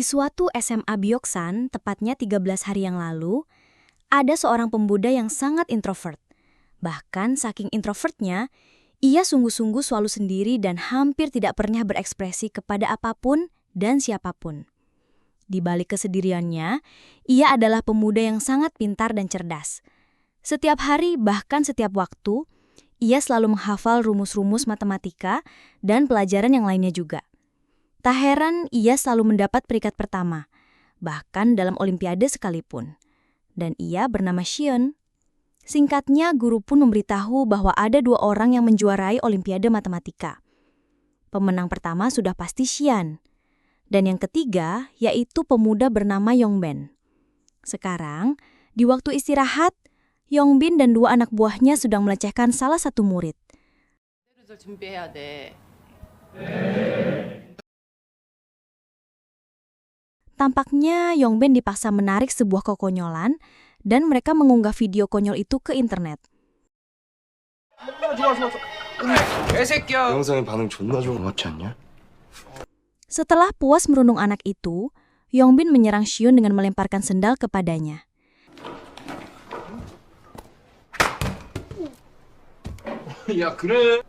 suatu SMA Bioksan, tepatnya 13 hari yang lalu, ada seorang pemuda yang sangat introvert. Bahkan saking introvertnya, ia sungguh-sungguh selalu sendiri dan hampir tidak pernah berekspresi kepada apapun dan siapapun. Di balik kesendiriannya, ia adalah pemuda yang sangat pintar dan cerdas. Setiap hari, bahkan setiap waktu, ia selalu menghafal rumus-rumus matematika dan pelajaran yang lainnya juga. Tak heran ia selalu mendapat peringkat pertama, bahkan dalam olimpiade sekalipun. Dan ia bernama Xion. Singkatnya, guru pun memberitahu bahwa ada 2 orang yang menjuarai olimpiade matematika. Pemenang pertama sudah pasti Xian. Dan yang ketiga yaitu pemuda bernama Yongbin. Sekarang, di waktu istirahat, Yongbin dan 2 anak buahnya sedang melecehkan salah satu murid. Tampaknya Yongbin dipaksa menarik sebuah kekonyolan dan mereka mengunggah video konyol itu ke internet. 영상의 반응 존나 좋은 거 같지 않냐? Setelah puas merundung anak itu, Yongbin menyerang Xion dengan melemparkan sendal kepadanya. 야 그래.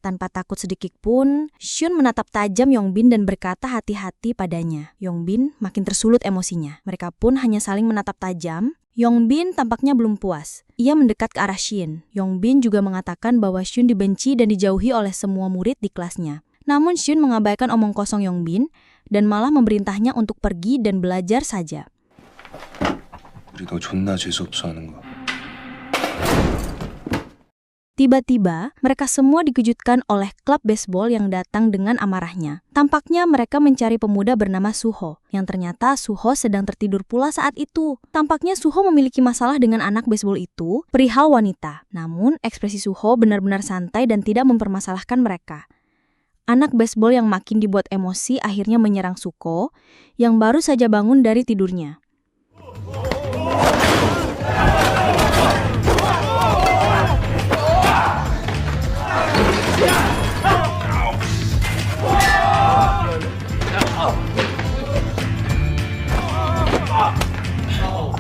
Tanpa takut sedikit pun, Xion menatap tajam Yongbin dan berkata hati-hati padanya. Yongbin makin tersulut emosinya. Mereka pun hanya saling menatap tajam. Yongbin tampaknya belum puas. Ia mendekat ke arah Xion. Yongbin juga mengatakan bahwa Xion dibenci dan dijauhi oleh semua murid di kelasnya. Namun Xion mengabaikan omong kosong Yongbin dan malah memerintahnya untuk pergi dan belajar saja. 우리 너 존나 재수없어 하는 거. Tiba-tiba, mereka semua dikejutkan oleh klub baseball yang datang dengan amarahnya. Tampaknya mereka mencari pemuda bernama Suho, yang ternyata Suho sedang tertidur pula saat itu. Tampaknya Suho memiliki masalah dengan anak baseball itu, perihal wanita. Namun, ekspresi Suho benar-benar santai dan tidak mempermasalahkan mereka. Anak baseball yang makin dibuat emosi akhirnya menyerang Suko, yang baru saja bangun dari tidurnya.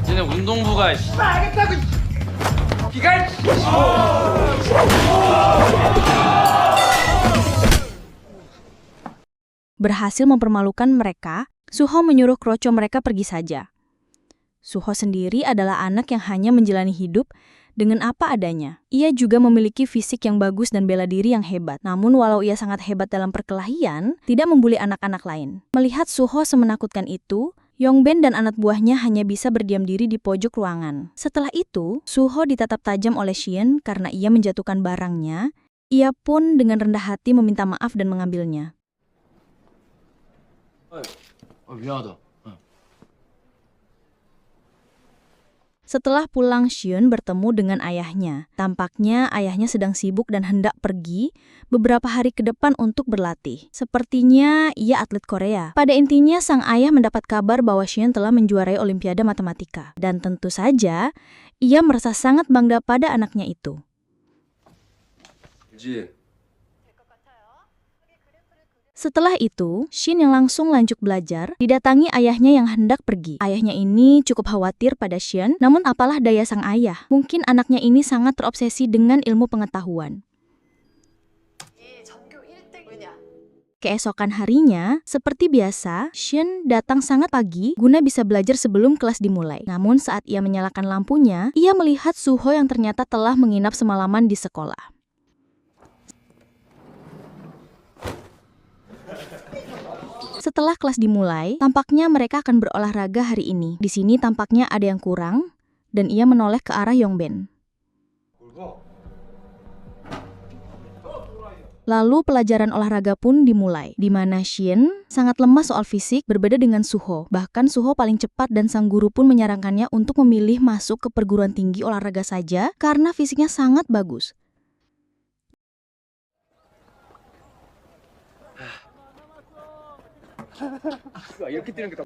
얘네 운동부가 알겠다고 기가 Berhasil mempermalukan mereka, Suho menyuruh kroco mereka pergi saja. Suho sendiri adalah anak yang hanya menjalani hidup dengan apa adanya. Ia juga memiliki fisik yang bagus dan bela diri yang hebat. Namun walau ia sangat hebat dalam perkelahian, tidak membuli anak-anak lain. Melihat Suho semenakutkan itu, Yongbin dan anak buahnya hanya bisa berdiam diri di pojok ruangan. Setelah itu, Suho ditatap tajam oleh Xion karena ia menjatuhkan barangnya. Ia pun dengan rendah hati meminta maaf dan mengambilnya. 미안하다. Setelah pulang, Xion bertemu dengan ayahnya. Tampaknya ayahnya sedang sibuk dan hendak pergi beberapa hari ke depan untuk berlatih. Sepertinya ia atlet Korea. Pada intinya, sang ayah mendapat kabar bahwa Xion telah menjuarai olimpiade matematika. Dan tentu saja, ia merasa sangat bangga pada anaknya itu. 그지? Setelah itu, Xion yang langsung lanjut belajar, didatangi ayahnya yang hendak pergi. Ayahnya ini cukup khawatir pada Xion, namun apalah daya sang ayah. Mungkin anaknya ini sangat terobsesi dengan ilmu pengetahuan. Keesokan harinya, seperti biasa, Xion datang sangat pagi guna bisa belajar sebelum kelas dimulai. Namun saat ia menyalakan lampunya, ia melihat Suho yang ternyata telah menginap semalaman di sekolah. Setelah kelas dimulai, tampaknya mereka akan berolahraga hari ini. Di sini tampaknya ada yang kurang, dan ia menoleh ke arah Yongbin. Lalu pelajaran olahraga pun dimulai, di mana Xion sangat lemah soal fisik berbeda dengan Suho. Bahkan Suho paling cepat dan sang guru pun menyarankannya untuk memilih masuk ke perguruan tinggi olahraga saja karena fisiknya sangat bagus.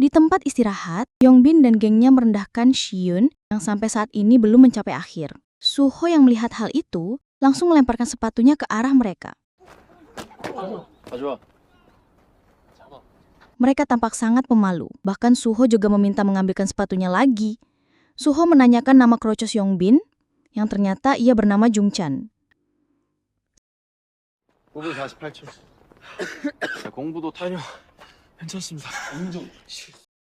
Di tempat istirahat, Yongbin dan gengnya merendahkan Xion yang sampai saat ini belum mencapai akhir. Suho yang melihat hal itu langsung melemparkan sepatunya ke arah mereka. Mereka tampak sangat pemalu. Bahkan Suho juga meminta mengambilkan sepatunya lagi. Suho menanyakan nama krocos Yongbin, yang ternyata ia bernama Jungchan. 5분 48초. 공부도 탄력 괜찮습니다.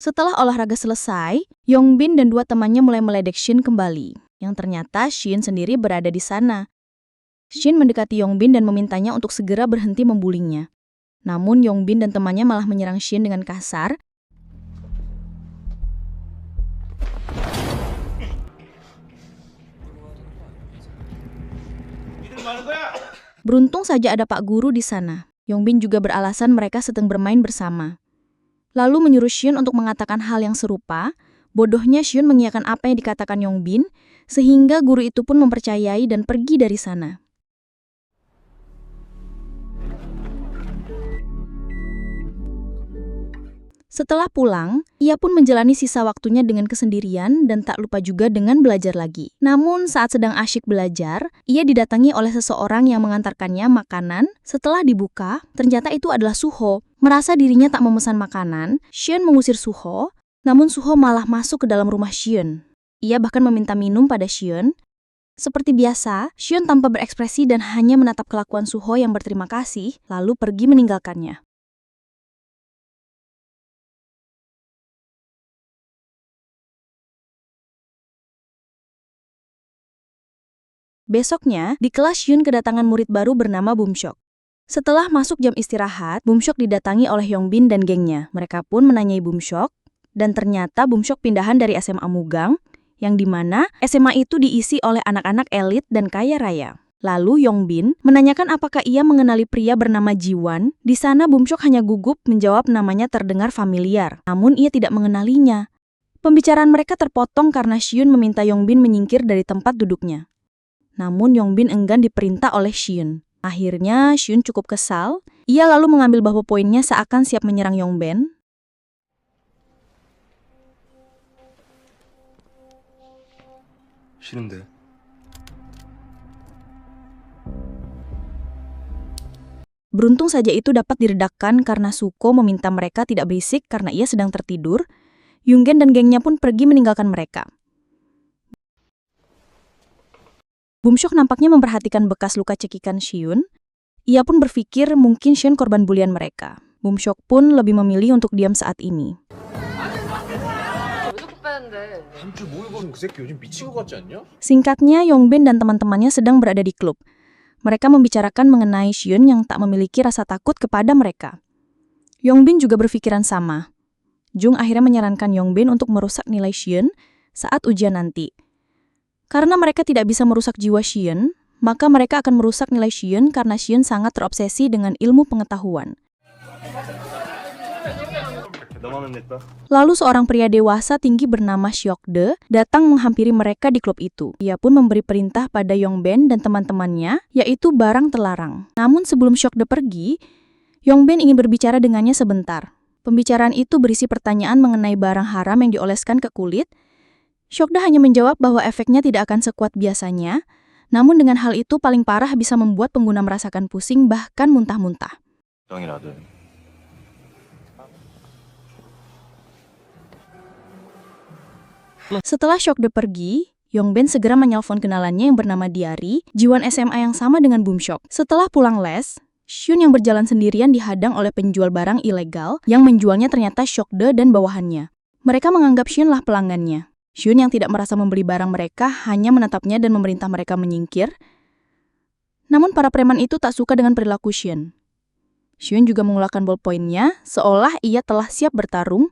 Setelah olahraga selesai, Yongbin dan dua temannya mulai meledek Shin kembali. Yang ternyata Shin sendiri berada di sana. Shin mendekati Yongbin dan memintanya untuk segera berhenti membulingnya. Namun Yongbin dan temannya malah menyerang Shin dengan kasar. Beruntung saja ada Pak Guru di sana. Yongbin juga beralasan mereka sedang bermain bersama. Lalu menyuruh Shin untuk mengatakan hal yang serupa. Bodohnya Shin mengiyakan apa yang dikatakan Yongbin, sehingga guru itu pun mempercayai dan pergi dari sana. Setelah pulang, ia pun menjalani sisa waktunya dengan kesendirian dan tak lupa juga dengan belajar lagi. Namun saat sedang asyik belajar, ia didatangi oleh seseorang yang mengantarkannya makanan. Setelah dibuka, ternyata itu adalah Suho. Merasa dirinya tak memesan makanan, Shin mengusir Suho, namun Suho malah masuk ke dalam rumah Shin. Ia bahkan meminta minum pada Shin. Seperti biasa, Shin tanpa berekspresi dan hanya menatap kelakuan Suho yang berterima kasih, lalu pergi meninggalkannya. Besoknya, di kelas Yun kedatangan murid baru bernama Bumshok. Setelah masuk jam istirahat, Bumshok didatangi oleh Yongbin dan gengnya. Mereka pun menanyai Bumshok, dan ternyata Bumshok pindahan dari SMA Mugang, yang dimana SMA itu diisi oleh anak-anak elit dan kaya raya. Lalu Yongbin menanyakan apakah ia mengenali pria bernama Jiwan. Di sana Bumshok hanya gugup menjawab namanya terdengar familiar, namun ia tidak mengenalinya. Pembicaraan mereka terpotong karena Shyun meminta Yongbin menyingkir dari tempat duduknya. Namun Yongbin enggan diperintah oleh Shyun. Akhirnya Shyun cukup kesal. Ia lalu mengambil ballpointnya seakan siap menyerang Yongbin. 싫은데. Beruntung saja itu dapat diredakkan karena Suko meminta mereka tidak berisik karena ia sedang tertidur. Yungen dan gengnya pun pergi meninggalkan mereka. Bumshok nampaknya memperhatikan bekas luka cekikan Shyun. Ia pun berpikir mungkin Shyun korban bulian mereka. Bumshok pun lebih memilih untuk diam saat ini. Singkatnya, Yongbin dan teman-temannya sedang berada di klub. Mereka membicarakan mengenai Shyun yang tak memiliki rasa takut kepada mereka. Yongbin juga berpikiran sama. Jung akhirnya menyarankan Yongbin untuk merusak nilai Shyun saat ujian nanti. Karena mereka tidak bisa merusak jiwa Shyun, maka mereka akan merusak nilai Shyun karena Shyun sangat terobsesi dengan ilmu pengetahuan. Lalu seorang pria dewasa tinggi bernama Seokde datang menghampiri mereka di klub itu. Ia pun memberi perintah pada Yongbin dan teman-temannya, yaitu barang terlarang. Namun sebelum Seokde pergi, Yongbin ingin berbicara dengannya sebentar. Pembicaraan itu berisi pertanyaan mengenai barang haram yang dioleskan ke kulit. Seokde hanya menjawab bahwa efeknya tidak akan sekuat biasanya, namun dengan hal itu paling parah bisa membuat pengguna merasakan pusing bahkan muntah-muntah. Setelah Seokde pergi, Yongbin segera menelpon kenalannya yang bernama Diary, jiwan SMA yang sama dengan Bumshok. Setelah pulang les, Shyun yang berjalan sendirian dihadang oleh penjual barang ilegal yang menjualnya ternyata Seokde dan bawahannya. Mereka menganggap Shyun lah pelanggannya. Shyun yang tidak merasa membeli barang mereka hanya menatapnya dan memerintah mereka menyingkir. Namun para preman itu tak suka dengan perilaku Shyun. Shyun juga mengeluarkan ballpointnya seolah ia telah siap bertarung.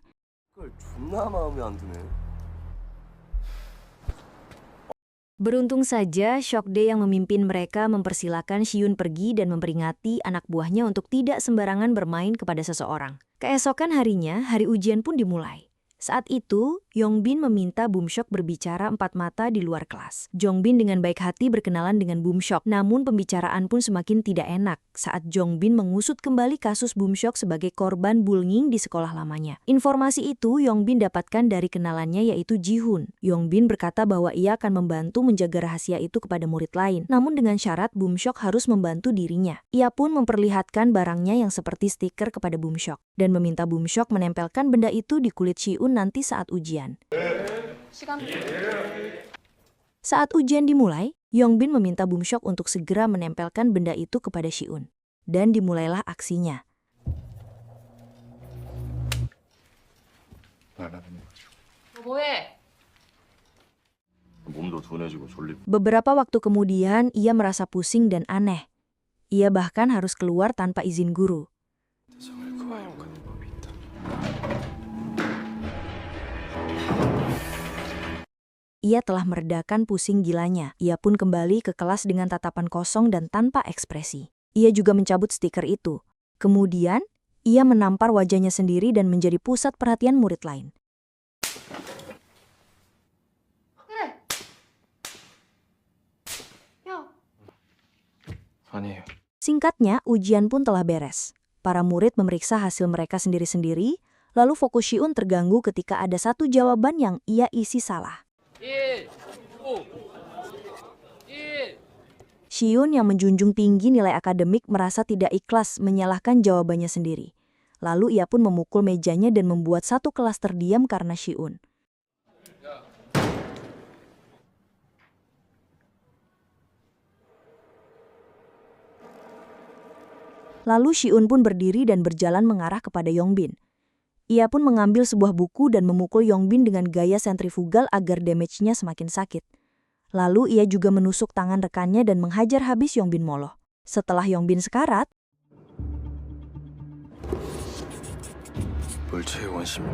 Beruntung saja Seokde yang memimpin mereka mempersilakan Shyun pergi dan memperingati anak buahnya untuk tidak sembarangan bermain kepada seseorang. Keesokan harinya, hari ujian pun dimulai. Saat itu, Yongbin meminta Boomshok berbicara empat mata di luar kelas. Jongbin dengan baik hati berkenalan dengan Boomshok, namun pembicaraan pun semakin tidak enak saat Jongbin mengusut kembali kasus Boomshok sebagai korban bullying di sekolah lamanya. Informasi itu Yongbin dapatkan dari kenalannya yaitu Ji-hoon. Yongbin berkata bahwa ia akan membantu menjaga rahasia itu kepada murid lain, namun dengan syarat Boomshok harus membantu dirinya. Ia pun memperlihatkan barangnya yang seperti stiker kepada Boomshok dan meminta Boomshok menempelkan benda itu di kulit Ji-hoon nanti saat ujian. Saat ujian dimulai, Yongbin meminta Boomshok untuk segera menempelkan benda itu kepada Ji-hoon. Dan dimulailah aksinya. 몸도 둔해지고 졸리고. Beberapa waktu kemudian, ia merasa pusing dan aneh. Ia bahkan harus keluar tanpa izin guru. 세상을 그와용하는 법이 있다. Ia telah meredakan pusing gilanya. Ia pun kembali ke kelas dengan tatapan kosong dan tanpa ekspresi. Ia juga mencabut stiker itu. Kemudian, ia menampar wajahnya sendiri dan menjadi pusat perhatian murid lain. 아니에요. Singkatnya, ujian pun telah beres. Para murid memeriksa hasil mereka sendiri-sendiri, lalu fokus Ji-hoon terganggu ketika ada satu jawaban yang ia isi salah. Ji-hoon yang menjunjung tinggi nilai akademik merasa tidak ikhlas menyalahkan jawabannya sendiri. Lalu ia pun memukul mejanya dan membuat satu kelas terdiam karena Ji-hoon. Lalu Ji-hoon pun berdiri dan berjalan mengarah kepada Yongbin. Ia pun mengambil sebuah buku dan memukul Yongbin dengan gaya sentrifugal agar damage-nya semakin sakit. Lalu ia juga menusuk tangan rekannya dan menghajar habis Yongbin moloh. Setelah Yongbin sekarat, 물체의 원심.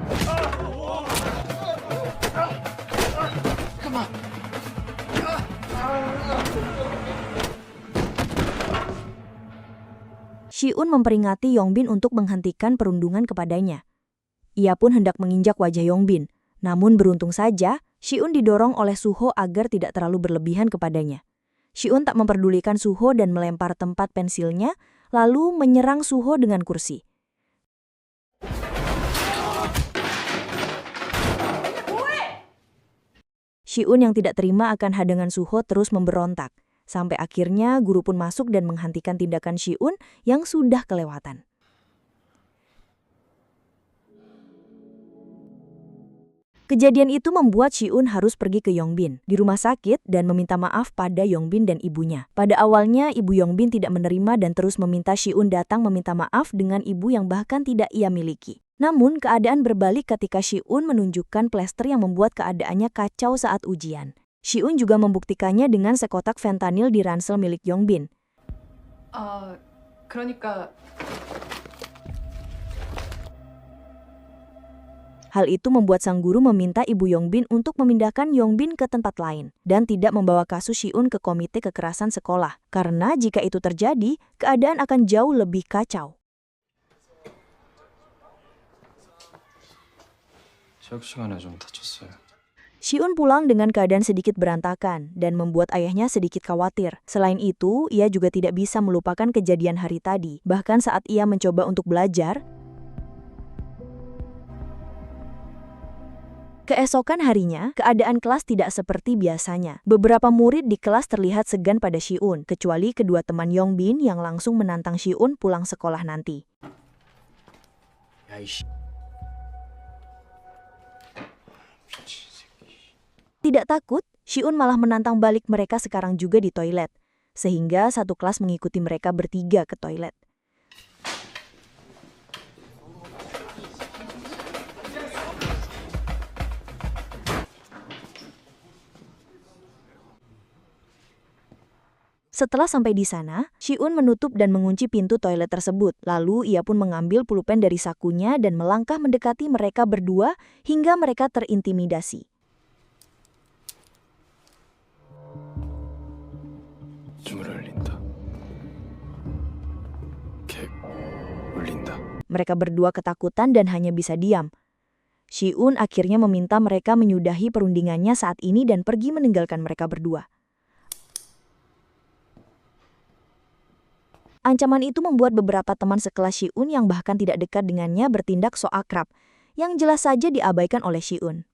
Ji-hoon memperingati Yongbin untuk menghentikan perundungan kepadanya. Ia pun hendak menginjak wajah Yongbin, namun beruntung saja, Ji-hoon didorong oleh Suho agar tidak terlalu berlebihan kepadanya. Ji-hoon tak memperdulikan Suho dan melempar tempat pensilnya, lalu menyerang Suho dengan kursi. Ji-hoon yang tidak terima akan hadangan Suho terus memberontak. Sampai akhirnya guru pun masuk dan menghentikan tindakan Ji-hoon yang sudah kelewatan. Kejadian itu membuat Ji-hoon harus pergi ke Yongbin di rumah sakit dan meminta maaf pada Yongbin dan ibunya. Pada awalnya, ibu Yongbin tidak menerima dan terus meminta Ji-hoon datang meminta maaf dengan ibu yang bahkan tidak ia miliki. Namun, keadaan berbalik ketika Ji-hoon menunjukkan plester yang membuat keadaannya kacau saat ujian. Ji-hoon juga membuktikannya dengan sekotak fentanyl di ransel milik Yongbin. 그러니까 Hal itu membuat sang guru meminta ibu Yongbin untuk memindahkan Yongbin ke tempat lain dan tidak membawa kasus Ji-hoon ke komite kekerasan sekolah. Karena jika itu terjadi, keadaan akan jauh lebih kacau. 체육 시간에 좀 다쳤어요. Ji-hoon pulang dengan keadaan sedikit berantakan dan membuat ayahnya sedikit khawatir. Selain itu, ia juga tidak bisa melupakan kejadian hari tadi. Bahkan saat ia mencoba untuk belajar, keesokan harinya, keadaan kelas tidak seperti biasanya. Beberapa murid di kelas terlihat segan pada Ji-hoon, kecuali kedua teman Yongbin yang langsung menantang Ji-hoon pulang sekolah nanti. Tidak takut, Ji-hoon malah menantang balik mereka sekarang juga di toilet. Sehingga satu kelas mengikuti mereka bertiga ke toilet. Setelah sampai di sana, Ji-hoon menutup dan mengunci pintu toilet tersebut. Lalu ia pun mengambil pulpen dari sakunya dan melangkah mendekati mereka berdua hingga mereka terintimidasi. 줌을 울린다. 객 울린다. Mereka berdua ketakutan dan hanya bisa diam. Siun akhirnya meminta mereka menyudahi perundingannya saat ini dan pergi meninggalkan mereka berdua. Ancaman itu membuat beberapa teman sekelas Siun yang bahkan tidak dekat dengannya bertindak sok akrab, yang jelas saja diabaikan oleh Siun.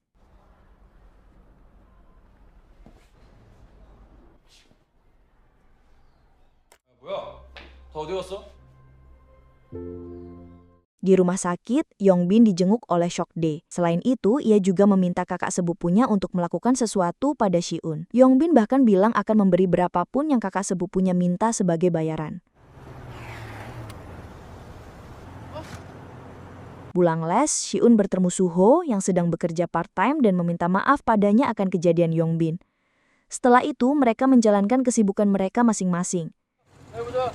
뭐야? 다 어디 갔어? Di rumah sakit, Yongbin dijenguk oleh Seokdae. Selain itu, ia juga meminta kakak sepupunya untuk melakukan sesuatu pada Siun. Yongbin bahkan bilang akan memberi berapapun yang kakak sepupunya minta sebagai bayaran. Pulang les, Siun bertemu Suho yang sedang bekerja part-time dan meminta maaf padanya akan kejadian Yongbin. Setelah itu, mereka menjalankan kesibukan mereka masing-masing. 해보자.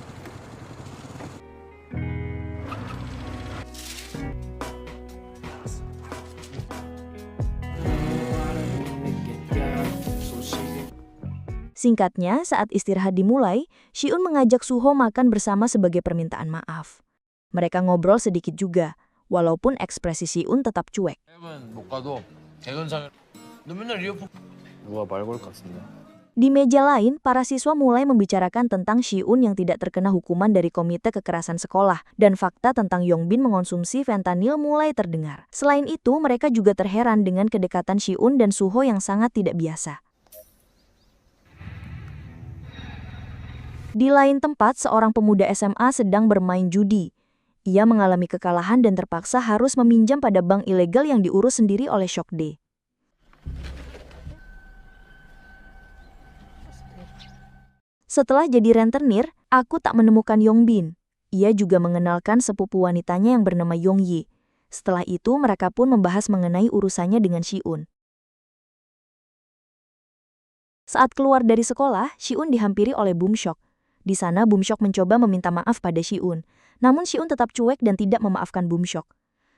Singkatnya, saat istirahat dimulai, Siun mengajak Suho makan bersama sebagai permintaan maaf. Mereka ngobrol sedikit juga, walaupun ekspresi Siun tetap cuek. 햄은 못 가도 대근상에 너 맨날 이어폰 누가 말 걸 것 같은데. Di meja lain, para siswa mulai membicarakan tentang Siun yang tidak terkena hukuman dari Komite Kekerasan Sekolah, dan fakta tentang Yongbin mengonsumsi fentanyl mulai terdengar. Selain itu, mereka juga terheran dengan kedekatan Siun dan Suho yang sangat tidak biasa. Di lain tempat, seorang pemuda SMA sedang bermain judi. Ia mengalami kekalahan dan terpaksa harus meminjam pada bank ilegal yang diurus sendiri oleh Seokdae. Setelah jadi rentenir, aku tak menemukan Yongbin. Ia juga mengenalkan sepupu wanitanya yang bernama Yongyi. Setelah itu, mereka pun membahas mengenai urusannya dengan Siun. Saat keluar dari sekolah, Siun dihampiri oleh Bumshok. Di sana, Bumshok mencoba meminta maaf pada Siun. Namun Siun tetap cuek dan tidak memaafkan Bumshok.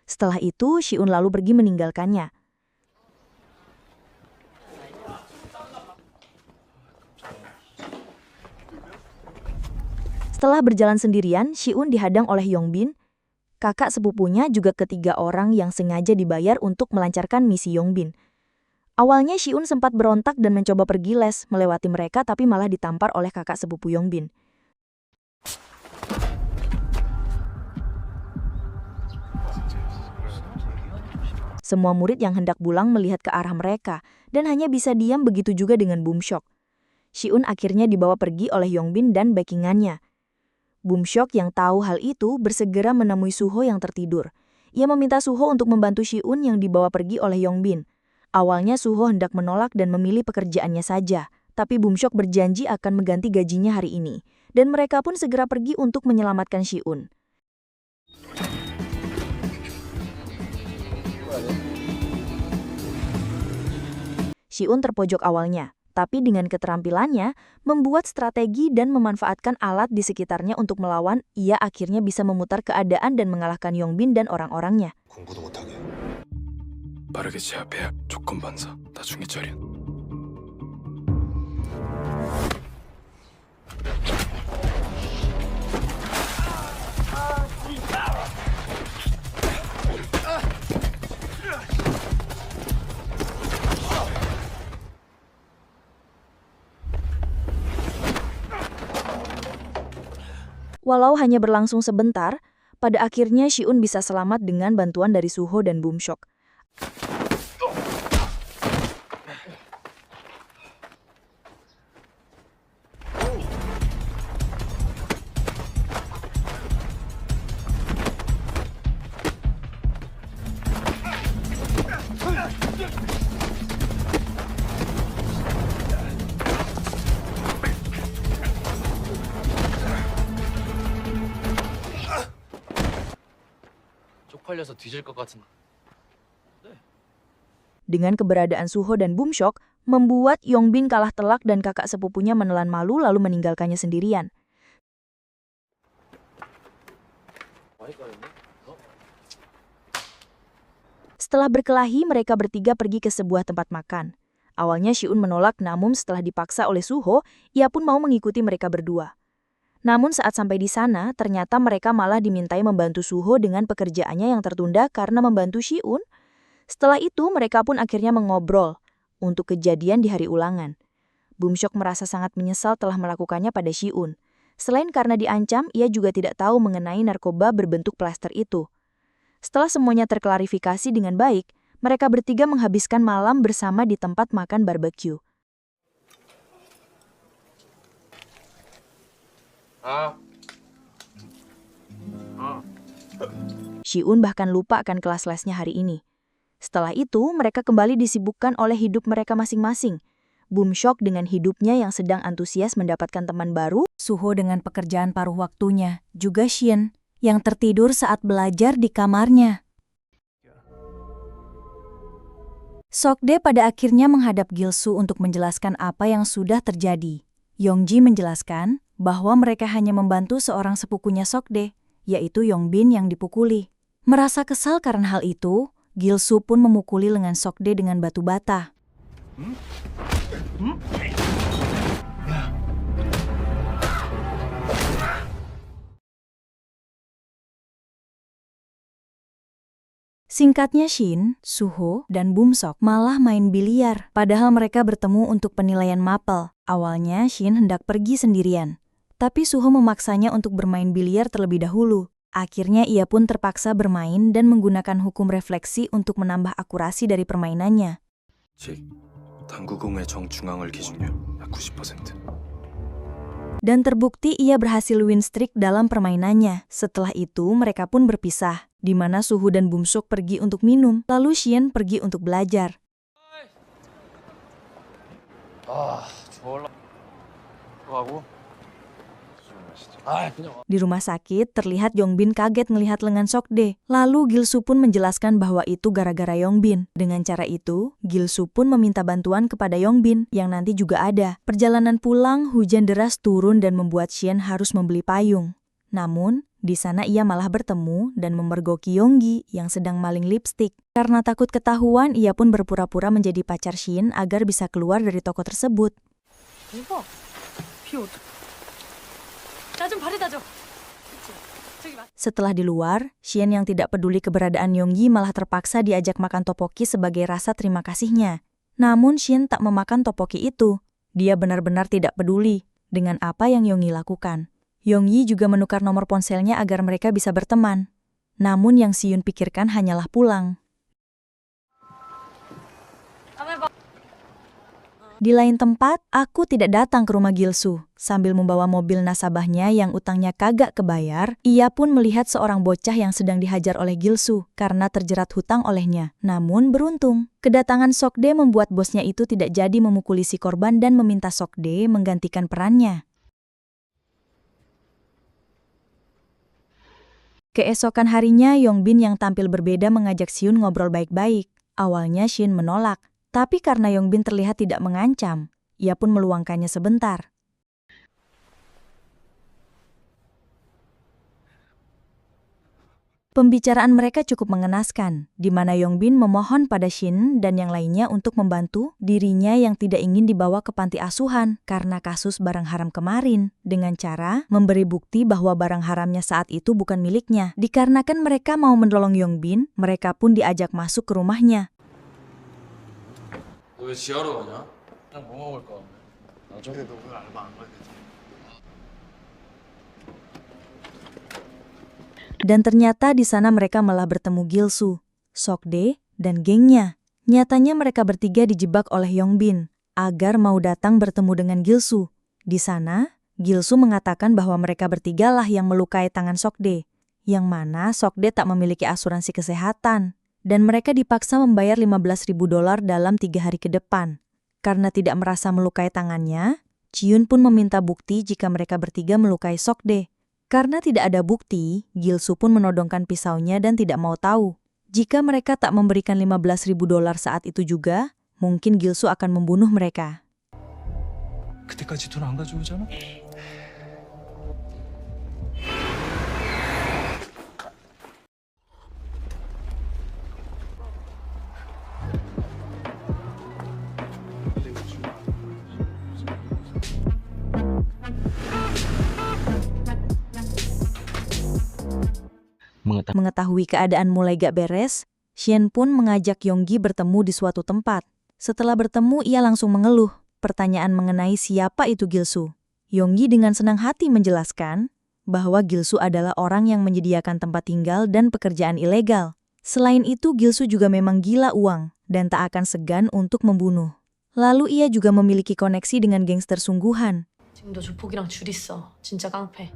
Setelah itu, Siun lalu pergi meninggalkannya. Setelah berjalan sendirian, Siun dihadang oleh Yongbin. Kakak sepupunya juga ketiga orang yang sengaja dibayar untuk melancarkan misi Yongbin. Awalnya Siun sempat berontak dan mencoba pergi les melewati mereka tapi malah ditampar oleh kakak sepupu Yongbin. Semua murid yang hendak pulang melihat ke arah mereka dan hanya bisa diam, begitu juga dengan Bumshok. Siun akhirnya dibawa pergi oleh Yongbin dan backingannya. Bumshok yang tahu hal itu bersegera menemui Suho yang tertidur. Ia meminta Suho untuk membantu Siun yang dibawa pergi oleh Yongbin. Awalnya Suho hendak menolak dan memilih pekerjaannya saja, tapi Bumshok berjanji akan mengganti gajinya hari ini, dan mereka pun segera pergi untuk menyelamatkan Siun. Siun terpojok awalnya, tapi dengan keterampilannya, membuat strategi dan memanfaatkan alat di sekitarnya untuk melawan, ia akhirnya bisa memutar keadaan dan mengalahkan Yongbin dan orang-orangnya. 공부도 못하게. 빠르게 제압해야 조건 반사 나중에 처리. Walau hanya berlangsung sebentar, pada akhirnya Siun bisa selamat dengan bantuan dari Suho dan Bumshok. 쪽팔려서 뒤질 것 같은. Dengan keberadaan Suho dan Bumshok, membuat Yongbin kalah telak dan kakak sepupunya menelan malu lalu meninggalkannya sendirian. Setelah berkelahi, mereka bertiga pergi ke sebuah tempat makan. Awalnya Siun menolak, namun setelah dipaksa oleh Suho, ia pun mau mengikuti mereka berdua. Namun saat sampai di sana, ternyata mereka malah dimintai membantu Suho dengan pekerjaannya yang tertunda karena membantu Siun. Setelah itu, mereka pun akhirnya mengobrol untuk kejadian di hari ulangan. Boomshok merasa sangat menyesal telah melakukannya pada Shiun. Selain karena diancam, ia juga tidak tahu mengenai narkoba berbentuk plester itu. Setelah semuanya terklarifikasi dengan baik, mereka bertiga menghabiskan malam bersama di tempat makan barbecue. Shiun bahkan lupa akan kelas lesnya hari ini. Setelah itu, mereka kembali disibukkan oleh hidup mereka masing-masing. Boomshok dengan hidupnya yang sedang antusias mendapatkan teman baru, Suho dengan pekerjaan paruh waktunya, juga Shin yang tertidur saat belajar di kamarnya. Sokde pada akhirnya menghadap Gilsu untuk menjelaskan apa yang sudah terjadi. Yongji menjelaskan bahwa mereka hanya membantu seorang sepupunya Sokde, yaitu Yongbin yang dipukuli. Merasa kesal karena hal itu, Gilsu pun memukuli lengan Sokde dengan batu bata. Singkatnya Shin, Suho, dan Boomshok malah main biliar, padahal mereka bertemu untuk penilaian mapel. Awalnya Shin hendak pergi sendirian, tapi Suho memaksanya untuk bermain biliar terlebih dahulu. Akhirnya ia pun terpaksa bermain dan menggunakan hukum refleksi untuk menambah akurasi dari permainannya. 즉, 당구공의 정중앙을 기준으로 약 90%. Dan terbukti ia berhasil win streak dalam permainannya. Setelah itu mereka pun berpisah, di mana Suho dan Boomshok pergi untuk minum, lalu Shin pergi untuk belajar. 졸라. 하고. Di rumah sakit, terlihat Yongbin kaget melihat lengan Sokde. Lalu Gilsu pun menjelaskan bahwa itu gara-gara Yongbin. Dengan cara itu, Gilsu pun meminta bantuan kepada Yongbin yang nanti juga ada. Perjalanan pulang, hujan deras turun dan membuat Shin harus membeli payung. Namun, di sana ia malah bertemu dan memergoki Yonggi yang sedang maling lipstik. Karena takut ketahuan, ia pun berpura-pura menjadi pacar Shin agar bisa keluar dari toko tersebut. Setelah di luar, Shin yang tidak peduli keberadaan Yonggi malah terpaksa diajak makan topoki sebagai rasa terima kasihnya. Namun Shin tak memakan topoki itu. Dia benar-benar tidak peduli dengan apa yang Yonggi lakukan. Yonggi juga menukar nomor ponselnya agar mereka bisa berteman. Namun yang Siyun pikirkan hanyalah pulang. Di lain tempat, aku tidak datang ke rumah Gilsu. Sambil membawa mobil nasabahnya yang utangnya kagak kebayar, ia pun melihat seorang bocah yang sedang dihajar oleh Gilsu karena terjerat hutang olehnya. Namun beruntung, kedatangan Sokde membuat bosnya itu tidak jadi memukuli si korban dan meminta Sokde menggantikan perannya. Keesokan harinya, Yongbin yang tampil berbeda mengajak Siyun ngobrol baik-baik. Awalnya Shin menolak. Tapi karena Yongbin terlihat tidak mengancam, ia pun meluangkannya sebentar. Pembicaraan mereka cukup mengenaskan, di mana Yongbin memohon pada Shin dan yang lainnya untuk membantu dirinya yang tidak ingin dibawa ke panti asuhan karena kasus barang haram kemarin, dengan cara memberi bukti bahwa barang haramnya saat itu bukan miliknya. Dikarenakan mereka mau menolong Yongbin, mereka pun diajak masuk ke rumahnya. 너 왜 지하로 가냐? 그냥 뭐 먹을 거야? 나중에 너 왜 알바 안 가겠지? Dan ternyata di sana mereka malah bertemu Gilsu, Sokde, dan gengnya. Nyatanya mereka bertiga dijebak oleh Yongbin agar mau datang bertemu dengan Gilsu. Di sana, Gilsu mengatakan bahwa mereka bertiga lah yang melukai tangan Sokde, yang mana Sokde tak memiliki asuransi kesehatan. Dan mereka dipaksa membayar $15.000 dalam 3 hari ke depan. Karena tidak merasa melukai tangannya, Chiyun pun meminta bukti jika mereka bertiga melukai Sokde. Karena tidak ada bukti, Gilsu pun menodongkan pisaunya dan tidak mau tahu. Jika mereka tak memberikan $15.000 saat itu juga, mungkin Gilsu akan membunuh mereka. 그때까지 돈 안 가져오잖아? Mengetahui keadaan mulai gak beres, Shin pun mengajak Yonggi bertemu di suatu tempat. Setelah bertemu, ia langsung mengeluh pertanyaan mengenai siapa itu Gilsu. Yonggi dengan senang hati menjelaskan bahwa Gilsu adalah orang yang menyediakan tempat tinggal dan pekerjaan ilegal. Selain itu, Gilsu juga memang gila uang dan tak akan segan untuk membunuh. Lalu ia juga memiliki koneksi dengan gangster sungguhan. 지금도 조폭이랑 줄 있어. 진짜 깡패.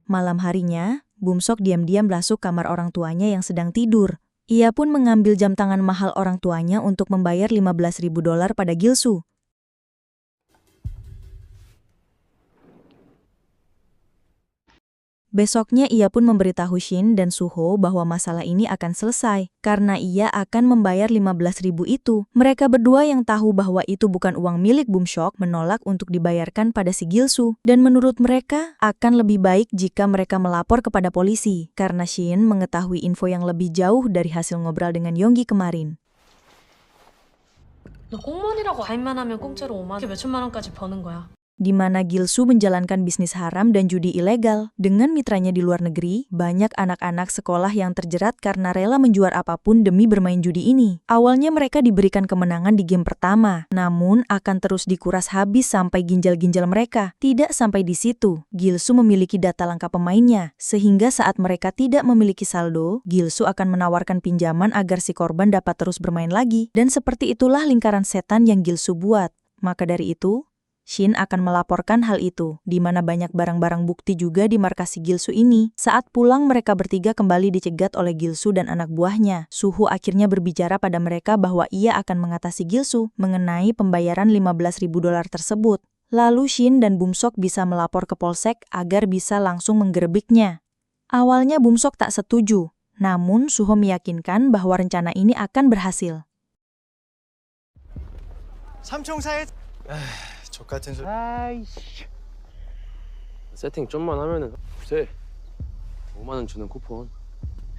Malam harinya, Bumsok diam-diam masuk kamar orang tuanya yang sedang tidur. Ia pun mengambil jam tangan mahal orang tuanya untuk membayar $15.000 pada Gilsu. Besoknya ia pun memberitahu Shin dan Suho bahwa masalah ini akan selesai karena ia akan membayar 15.000 itu. Mereka berdua yang tahu bahwa itu bukan uang milik Bumsok menolak untuk dibayarkan pada si Gilsu. Dan menurut mereka akan lebih baik jika mereka melapor kepada polisi karena Shin mengetahui info yang lebih jauh dari hasil ngobrol dengan Yonggi kemarin. 너 공무원이라고 가입만 하면 공짜로 5만 원, 몇천만 원까지 버는 거야. Di mana Gilsu menjalankan bisnis haram dan judi ilegal. Dengan mitranya di luar negeri, banyak anak-anak sekolah yang terjerat karena rela menjual apapun demi bermain judi ini. Awalnya mereka diberikan kemenangan di game pertama, namun akan terus dikuras habis sampai ginjal-ginjal mereka. Tidak sampai di situ, Gilsu memiliki data lengkap pemainnya, sehingga saat mereka tidak memiliki saldo, Gilsu akan menawarkan pinjaman agar si korban dapat terus bermain lagi. Dan seperti itulah lingkaran setan yang Gilsu buat. Maka dari itu, Shin akan melaporkan hal itu, di mana banyak barang-barang bukti juga di markas si Gilsu ini. Saat pulang, mereka bertiga kembali dicegat oleh Gilsu dan anak buahnya. Suho akhirnya berbicara pada mereka bahwa ia akan mengatasi Gilsu mengenai pembayaran $15.000 tersebut. Lalu Shin dan Bumsok bisa melapor ke polsek agar bisa langsung menggerebeknya. Awalnya Bumsok tak setuju, namun Suho meyakinkan bahwa rencana ini akan berhasil. 삼총사의 족 같은 소리. 아이씨. 세팅 좀만 하면은 돼. 5만 원 주는 쿠폰.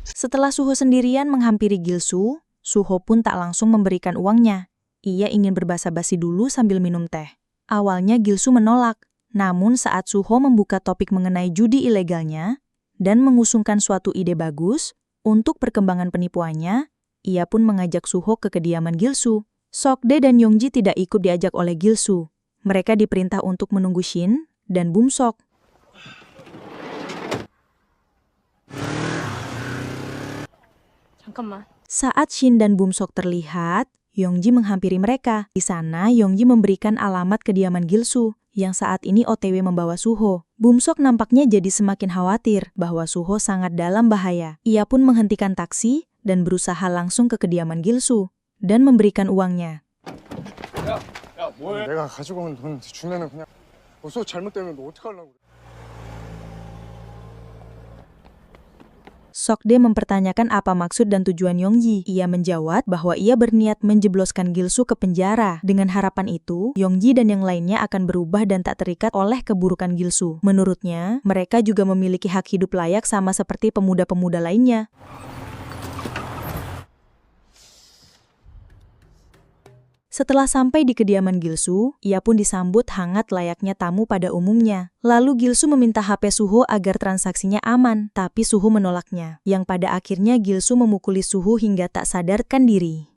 Setelah Suho sendirian menghampiri Gilsu, Suho pun tak langsung memberikan uangnya. Ia ingin berbasa-basi dulu sambil minum teh. Awalnya Gilsu menolak, namun saat Suho membuka topik mengenai judi ilegalnya dan mengusungkan suatu ide bagus untuk perkembangan penipuannya, ia pun mengajak Suho ke kediaman Gilsu. Sokde dan Yongji tidak ikut diajak oleh Gilsu. Mereka diperintah untuk menunggu Shin dan Bumsok. 잠깐만. Saat Shin dan Bumsok terlihat, Yongji menghampiri mereka. Di sana, Yongji memberikan alamat kediaman Gilsu, yang saat ini OTW membawa Suho. Bumsok nampaknya jadi semakin khawatir bahwa Suho sangat dalam bahaya. Ia pun menghentikan taksi dan berusaha langsung ke kediaman Gilsu dan memberikan uangnya. 내가 가지고 온 돈 주면은 그냥 소 잘못되면 너 어떡하려고 그래. Sokde mempertanyakan apa maksud dan tujuan Yongji. Ia menjawab bahwa ia berniat menjebloskan Gilsu ke penjara. Dengan harapan itu, Yongji dan yang lainnya akan berubah dan tak terikat oleh keburukan Gilsu. Menurutnya, mereka juga memiliki hak hidup layak sama seperti pemuda-pemuda lainnya. Setelah sampai di kediaman Gilsu, ia pun disambut hangat layaknya tamu pada umumnya. Lalu Gilsu meminta HP Suho agar transaksinya aman, tapi Suho menolaknya. Yang pada akhirnya Gilsu memukuli Suho hingga tak sadarkan diri.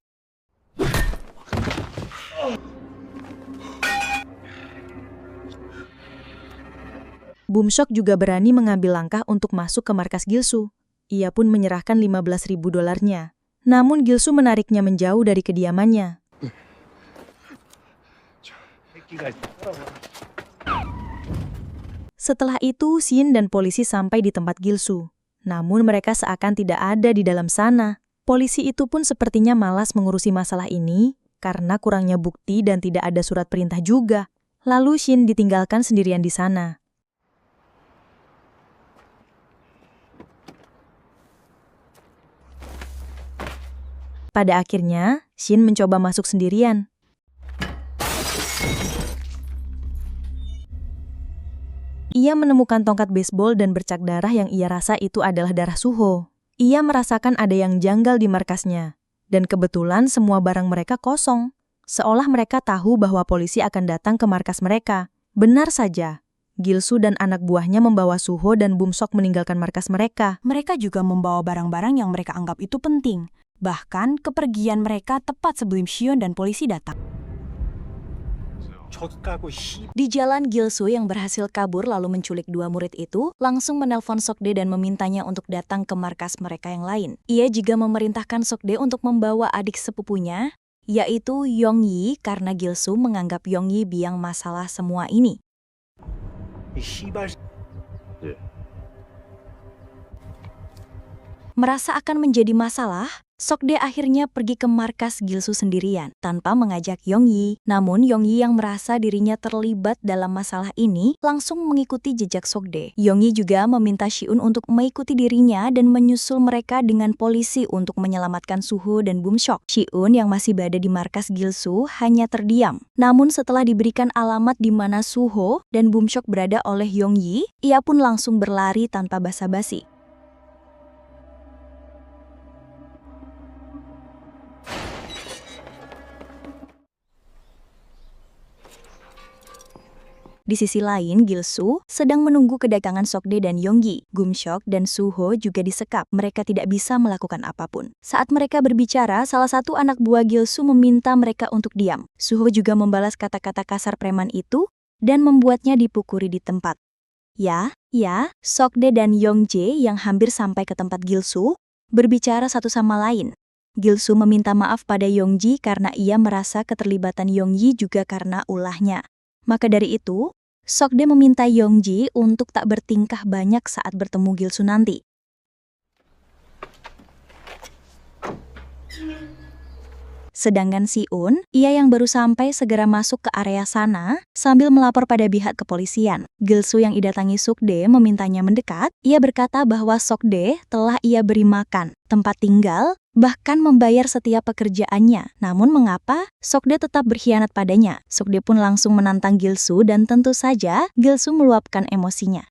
Bumsok juga berani mengambil langkah untuk masuk ke markas Gilsu. Ia pun menyerahkan $15.000. Namun Gilsu menariknya menjauh dari kediamannya. Setelah itu, Shin dan polisi sampai di tempat Gilsu. Namun mereka seakan tidak ada di dalam sana. Polisi itu pun sepertinya malas mengurusi masalah ini karena kurangnya bukti dan tidak ada surat perintah juga. Lalu Shin ditinggalkan sendirian di sana. Pada akhirnya, Shin mencoba masuk sendirian. Ia menemukan tongkat baseball dan bercak darah yang ia rasa itu adalah darah Suho. Ia merasakan ada yang janggal di markasnya. Dan kebetulan semua barang mereka kosong. Seolah mereka tahu bahwa polisi akan datang ke markas mereka. Benar saja, Gilsu dan anak buahnya membawa Suho dan Bumsok meninggalkan markas mereka. Mereka juga membawa barang-barang yang mereka anggap itu penting. Bahkan kepergian mereka tepat sebelum Shion dan polisi datang. Di jalan, Gilsu yang berhasil kabur lalu menculik 2 murid itu langsung menelpon Sokde dan memintanya untuk datang ke markas mereka yang lain. Ia juga memerintahkan Sokde untuk membawa adik sepupunya, yaitu Yongyi, karena Gilsu menganggap Yongyi biang masalah semua ini. Merasa akan menjadi masalah, Sokde akhirnya pergi ke markas Gilsu sendirian, tanpa mengajak Yongyi. Namun Yongyi yang merasa dirinya terlibat dalam masalah ini, langsung mengikuti jejak Sokde. Yongyi juga meminta Shiun untuk mengikuti dirinya dan menyusul mereka dengan polisi untuk menyelamatkan Suho dan Bumsok. Shiun yang masih berada di markas Gilsu hanya terdiam. Namun setelah diberikan alamat di mana Suho dan Bumsok berada oleh Yongyi, ia pun langsung berlari tanpa basa-basi. Di sisi lain, Gilsu sedang menunggu kedatangan Sokde dan Yonggi. Bumsok dan Suho juga disekap. Mereka tidak bisa melakukan apapun. Saat mereka berbicara, salah satu anak buah Gilsu meminta mereka untuk diam. Suho juga membalas kata-kata kasar preman itu dan membuatnya dipukuli di tempat. Ya, Sokde dan Yongjae yang hampir sampai ke tempat Gilsu berbicara satu sama lain. Gilsu meminta maaf pada Yongji karena ia merasa keterlibatan Yongyi juga karena ulahnya. Maka dari itu, Sokde meminta Yongji untuk tak bertingkah banyak saat bertemu Gilsu nanti. Sedangkan Siun, ia yang baru sampai segera masuk ke area sana sambil melapor pada pihak kepolisian. Gilsu yang didatangi Sokde memintanya mendekat. Ia berkata bahwa Sokde telah ia beri makan, tempat tinggal, bahkan membayar setiap pekerjaannya. Namun mengapa Sokde tetap berkhianat padanya? Sokde pun langsung menantang Gilsu dan tentu saja Gilsu meluapkan emosinya.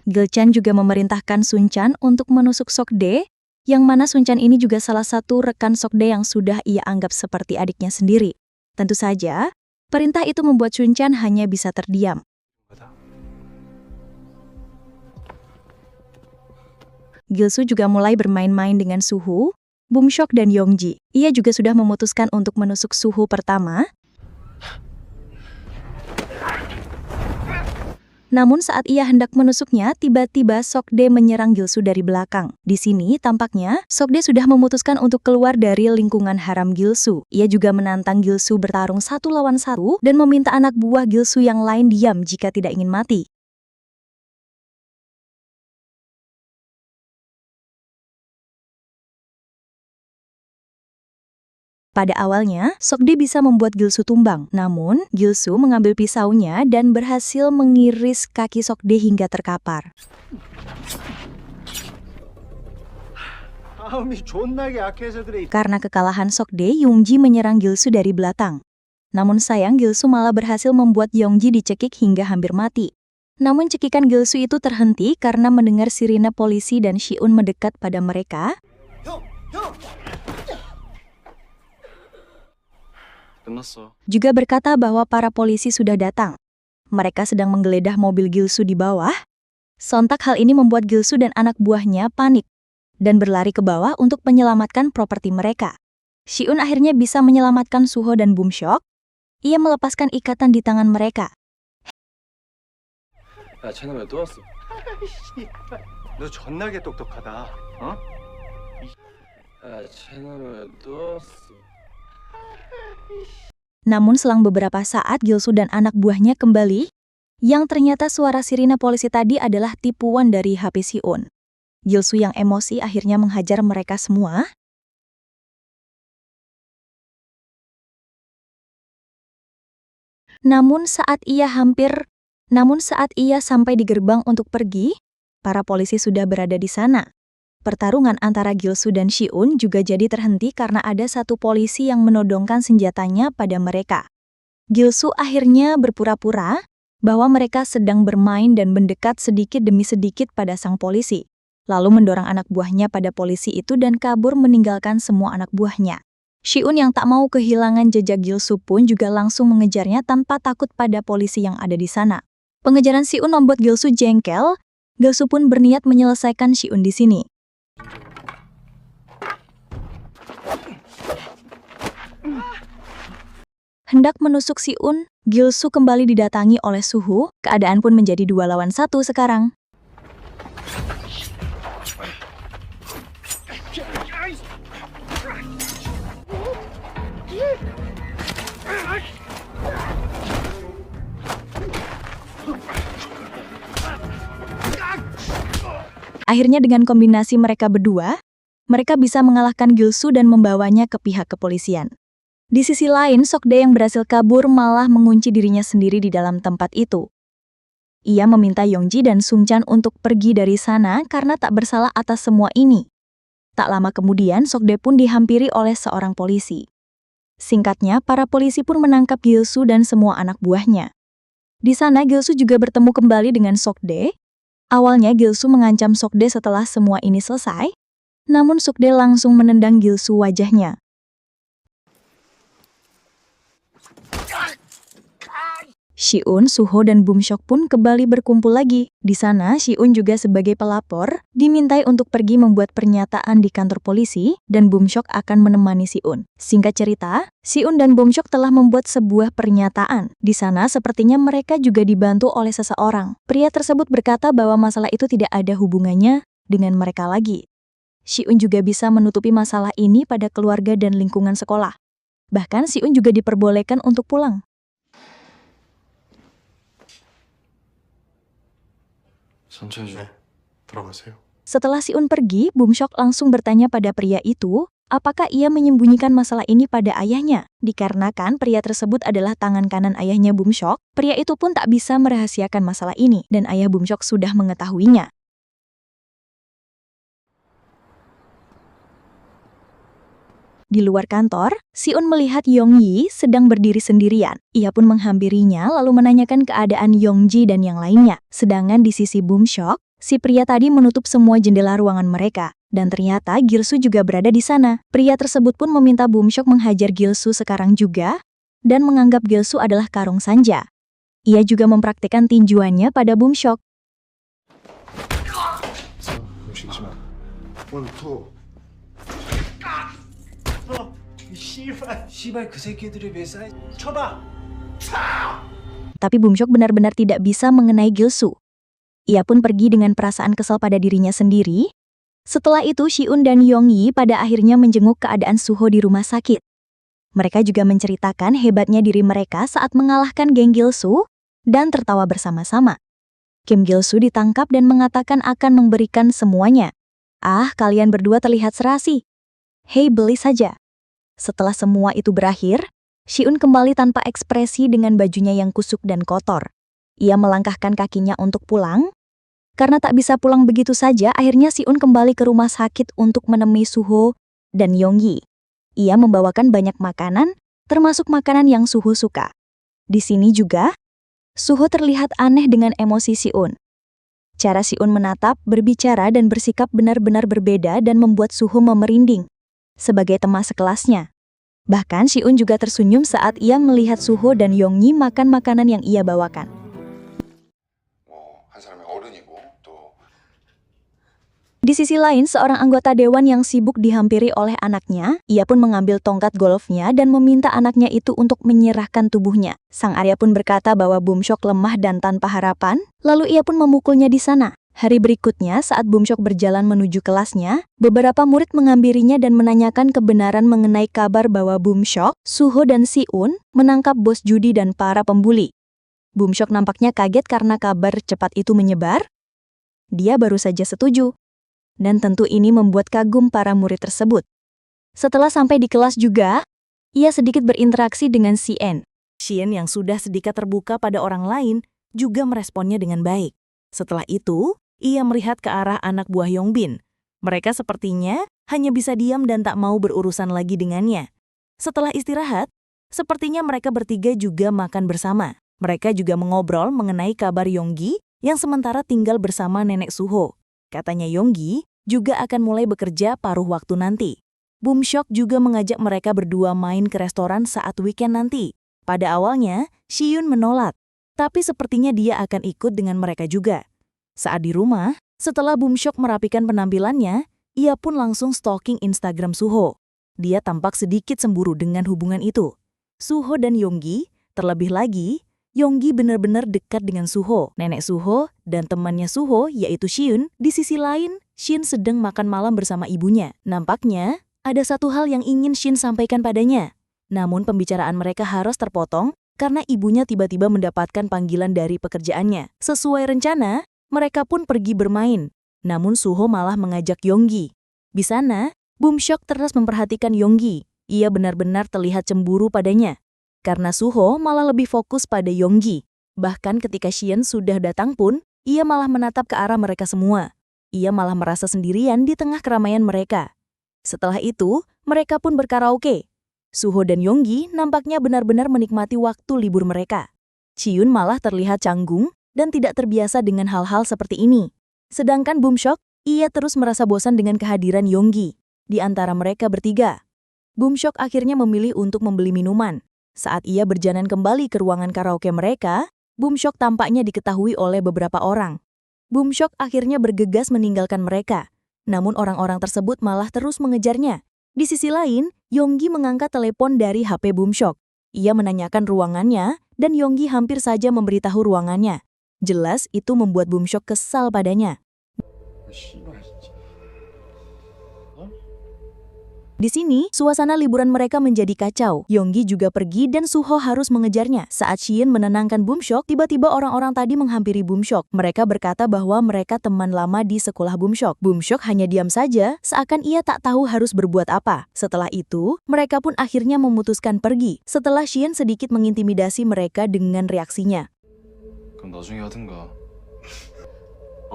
Gilchan juga memerintahkan Sunchan untuk menusuk Sokde, yang mana Sunchan ini juga salah satu rekan Sokde yang sudah ia anggap seperti adiknya sendiri. Tentu saja, perintah itu membuat Sunchan hanya bisa terdiam. Gilsu juga mulai bermain-main dengan Suho, Bumsok dan Yongji. Ia juga sudah memutuskan untuk menusuk Suho pertama. Namun saat ia hendak menusuknya, tiba-tiba Sokde menyerang Gilsu dari belakang. Di sini tampaknya Sokde sudah memutuskan untuk keluar dari lingkungan haram Gilsu. Ia juga menantang Gilsu bertarung 1 lawan 1 dan meminta anak buah Gilsu yang lain diam jika tidak ingin mati. Pada awalnya, Sokde bisa membuat Gilsu tumbang. Namun, Gilsu mengambil pisaunya dan berhasil mengiris kaki Sokde hingga terkapar. Karena kekalahan Sokde, Yongji menyerang Gilsu dari belakang. Namun sayang, Gilsu malah berhasil membuat Yongji dicekik hingga hampir mati. Namun cekikan Gilsu itu terhenti karena mendengar sirine polisi dan Shiun mendekat pada mereka. Juga berkata bahwa para polisi sudah datang. Mereka sedang menggeledah mobil Gilsu di bawah. Sontak hal ini membuat Gilsu dan anak buahnya panik dan berlari ke bawah untuk menyelamatkan properti mereka. Shiun akhirnya bisa menyelamatkan Suho dan Bumsok. Ia melepaskan ikatan di tangan mereka. 야, 쟤는 왜 또 왔어? 너 존나게 똑똑하다. 어? 야, 쟤는 왜 또 왔어? Namun selang beberapa saat Gilsu dan anak buahnya kembali, yang ternyata suara sirine polisi tadi adalah tipuan dari HP Shiun. Gilsu yang emosi akhirnya menghajar mereka semua. Namun saat ia sampai di gerbang untuk pergi, para polisi sudah berada di sana. Pertarungan antara Gilsu dan Shiun juga jadi terhenti karena ada satu polisi yang menodongkan senjatanya pada mereka. Gilsu akhirnya berpura-pura bahwa mereka sedang bermain dan mendekat sedikit demi sedikit pada sang polisi. lalu mendorong anak buahnya pada polisi itu dan kabur meninggalkan semua anak buahnya. Si-un yang tak mau kehilangan jejak Gil-soo pun juga langsung mengejarnya tanpa takut pada polisi yang ada di sana. Pengejaran Si-un membuat Gil-soo jengkel. Gil-soo pun berniat menyelesaikan Si-un di sini. Hendak menusuk Si-un, Gil-soo kembali didatangi oleh Suho. Keadaan pun menjadi 2 lawan 1 sekarang. Akhirnya dengan kombinasi mereka berdua, mereka bisa mengalahkan Gil-soo dan membawanya ke pihak kepolisian. Di sisi lain, Sok-dae yang berhasil kabur malah mengunci dirinya sendiri di dalam tempat itu. Ia meminta Yong-ji dan Sung-chan untuk pergi dari sana karena tak bersalah atas semua ini. Tak lama kemudian, Sok-dae pun dihampiri oleh seorang polisi. Singkatnya, para polisi pun menangkap Gil-soo dan semua anak buahnya. Di sana, Gil-soo juga bertemu kembali dengan Sok-dae. Awalnya, Gil-soo mengancam Sok-dae setelah semua ini selesai, namun Sok-dae langsung menendang Gil-soo wajahnya. Si-un, Suho, dan Bum-shok pun kembali berkumpul lagi. Di sana, Si-un juga sebagai pelapor, dimintai untuk pergi membuat pernyataan di kantor polisi, dan Bum-shok akan menemani Si-un. Singkat cerita, Si-un dan Bum-shok telah membuat sebuah pernyataan. Di sana, sepertinya mereka juga dibantu oleh seseorang. Pria tersebut berkata bahwa masalah itu tidak ada hubungannya dengan mereka lagi. Si-un juga bisa menutupi masalah ini pada keluarga dan lingkungan sekolah. Bahkan Si-un juga diperbolehkan untuk pulang. Setelah Si-un pergi, Bum-shok langsung bertanya pada pria itu, apakah ia menyembunyikan masalah ini pada ayahnya. Dikarenakan pria tersebut adalah tangan kanan ayahnya Bum-shok, pria itu pun tak bisa merahasiakan masalah ini, dan ayah Bum-shok sudah mengetahuinya. Di luar kantor, Si-un melihat Yong-yi sedang berdiri sendirian. Ia pun menghampirinya lalu menanyakan keadaan Yong-ji dan yang lainnya. Sedangkan di sisi Bum-shok, si pria tadi menutup semua jendela ruangan mereka. Dan ternyata Gil-soo juga berada di sana. Pria tersebut pun meminta Bum-shok menghajar Gil-soo sekarang juga, dan menganggap Gil-soo adalah karung sanja. Ia juga mempraktikkan tinjuannya pada Bum-shok. Tapi Bum-shok benar-benar tidak bisa mengenai Gil-soo. Ia pun pergi dengan perasaan kesal pada dirinya sendiri. Setelah itu, Si-un dan Yong-yi pada akhirnya menjenguk keadaan Suho di rumah sakit. Mereka juga menceritakan hebatnya diri mereka saat mengalahkan geng Gil-soo dan tertawa bersama-sama. Kim Gil-soo ditangkap dan mengatakan akan memberikan semuanya. Ah, kalian berdua terlihat serasi. Hei, beli saja. Setelah semua itu berakhir, Si-un kembali tanpa ekspresi dengan bajunya yang kusut dan kotor. Ia melangkahkan kakinya untuk pulang. Karena tak bisa pulang begitu saja, akhirnya Si-un kembali ke rumah sakit untuk menemui Suho dan Yong-yi. Ia membawakan banyak makanan, termasuk makanan yang Suho suka. Di sini juga, Suho terlihat aneh dengan emosi Si-un. Cara Si-un menatap, berbicara, dan bersikap benar-benar berbeda dan membuat Suho memerinding. Sebagai teman sekelasnya. Bahkan Si-un juga tersenyum saat ia melihat Suho dan Yong-yi makan makanan yang ia bawakan. Di sisi lain, seorang anggota dewan yang sibuk dihampiri oleh anaknya, ia pun mengambil tongkat golfnya dan meminta anaknya itu untuk menyerahkan tubuhnya. Sang Arya pun berkata bahwa Bum-shok lemah dan tanpa harapan, lalu ia pun memukulnya di sana. Hari berikutnya, saat Bum-shok berjalan menuju kelasnya, beberapa murid menghampirinya dan menanyakan kebenaran mengenai kabar bahwa Bum-shok, Suho, dan Si-un menangkap bos judi dan para pembuli. Bum-shok nampaknya kaget karena kabar cepat itu menyebar. Dia baru saja setuju. Dan tentu ini membuat kagum para murid tersebut. Setelah sampai di kelas juga, ia sedikit berinteraksi dengan Si-en. Si-en yang sudah sedikit terbuka pada orang lain juga meresponnya dengan baik. Setelah itu, ia melihat ke arah anak buah Yongbin. Mereka sepertinya hanya bisa diam dan tak mau berurusan lagi dengannya. Setelah istirahat, sepertinya mereka bertiga juga makan bersama. Mereka juga mengobrol mengenai kabar Yonggi yang sementara tinggal bersama nenek Suho. Katanya Yonggi juga akan mulai bekerja paruh waktu nanti. Boomshok juga mengajak mereka berdua main ke restoran saat weekend nanti. Pada awalnya, Siyun menolak, tapi sepertinya dia akan ikut dengan mereka juga. Saat di rumah, setelah Boomshok merapikan penampilannya, ia pun langsung stalking Instagram Suho. Dia tampak sedikit cemburu dengan hubungan itu. Suho dan Yonggi, terlebih lagi, Yonggi benar-benar dekat dengan Suho. Nenek Suho dan temannya Suho, yaitu Siyun. Di sisi lain, Shin sedang makan malam bersama ibunya. Nampaknya, ada satu hal yang ingin Shin sampaikan padanya. Namun pembicaraan mereka harus terpotong karena ibunya tiba-tiba mendapatkan panggilan dari pekerjaannya. Sesuai rencana, mereka pun pergi bermain. Namun Suho malah mengajak Yonggi. Di sana, Boomshok terus memperhatikan Yonggi. Ia benar-benar terlihat cemburu padanya. Karena Suho malah lebih fokus pada Yonggi. Bahkan ketika Shin sudah datang pun, ia malah menatap ke arah mereka semua. Ia malah merasa sendirian di tengah keramaian mereka. Setelah itu, mereka pun berkaraoke. Suho dan Yonggi nampaknya benar-benar menikmati waktu libur mereka. Siyun malah terlihat canggung dan tidak terbiasa dengan hal-hal seperti ini. Sedangkan Boomshok, ia terus merasa bosan dengan kehadiran Yonggi di antara mereka bertiga. Boomshok akhirnya memilih untuk membeli minuman. Saat ia berjalan kembali ke ruangan karaoke mereka, Boomshok tampaknya diketahui oleh beberapa orang. Boomshok akhirnya bergegas meninggalkan mereka. Namun orang-orang tersebut malah terus mengejarnya. Di sisi lain, Yonggi mengangkat telepon dari HP Boomshok. Ia menanyakan ruangannya, dan Yonggi hampir saja memberitahu ruangannya. Jelas itu membuat Boomshok kesal padanya. Di sini, suasana liburan mereka menjadi kacau. Yonggi juga pergi dan Suho harus mengejarnya. Saat Shin menenangkan Boomshok, tiba-tiba orang-orang tadi menghampiri Boomshok. Mereka berkata bahwa mereka teman lama di sekolah Boomshok. Boomshok hanya diam saja, seakan ia tak tahu harus berbuat apa. Setelah itu, mereka pun akhirnya memutuskan pergi. Setelah Shin sedikit mengintimidasi mereka dengan reaksinya. 그럼 나중에 하든가.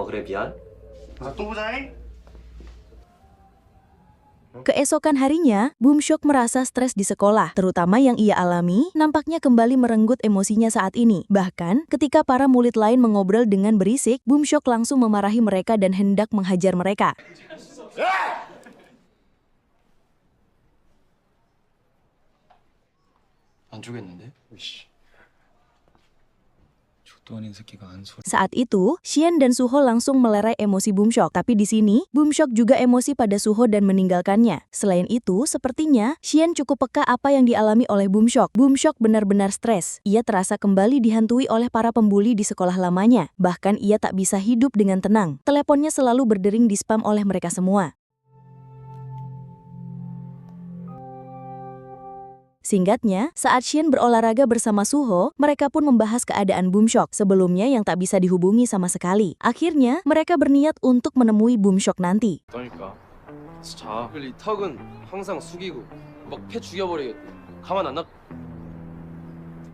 그래 미안. 또 보자잉. Keesokan harinya, Boomshok merasa stres di sekolah, terutama yang ia alami, nampaknya kembali merenggut emosinya saat ini. Bahkan, ketika para murid lain mengobrol dengan berisik, Boomshok langsung memarahi mereka dan hendak menghajar mereka. 안 주겠는데? 족도 아닌 새끼가 안 소리. Saat itu, Shin dan Suho langsung melerai emosi Boomshok. Tapi di sini, Boomshok juga emosi pada Suho dan meninggalkannya. Selain itu, sepertinya Shin cukup peka apa yang dialami oleh Boomshok. Boomshok benar-benar stres. Ia terasa kembali dihantui oleh para pembuli di sekolah lamanya. Bahkan ia tak bisa hidup dengan tenang. Teleponnya selalu berdering di spam oleh mereka semua. Singkatnya, saat Shin berolahraga bersama Suho, mereka pun membahas keadaan Boomshok sebelumnya yang tak bisa dihubungi sama sekali. Akhirnya, mereka berniat untuk menemui Boomshok nanti. 그러니까 자, 이 턱은 항상 숙이고 막 패 죽여버리겠대. 가만 안 놔.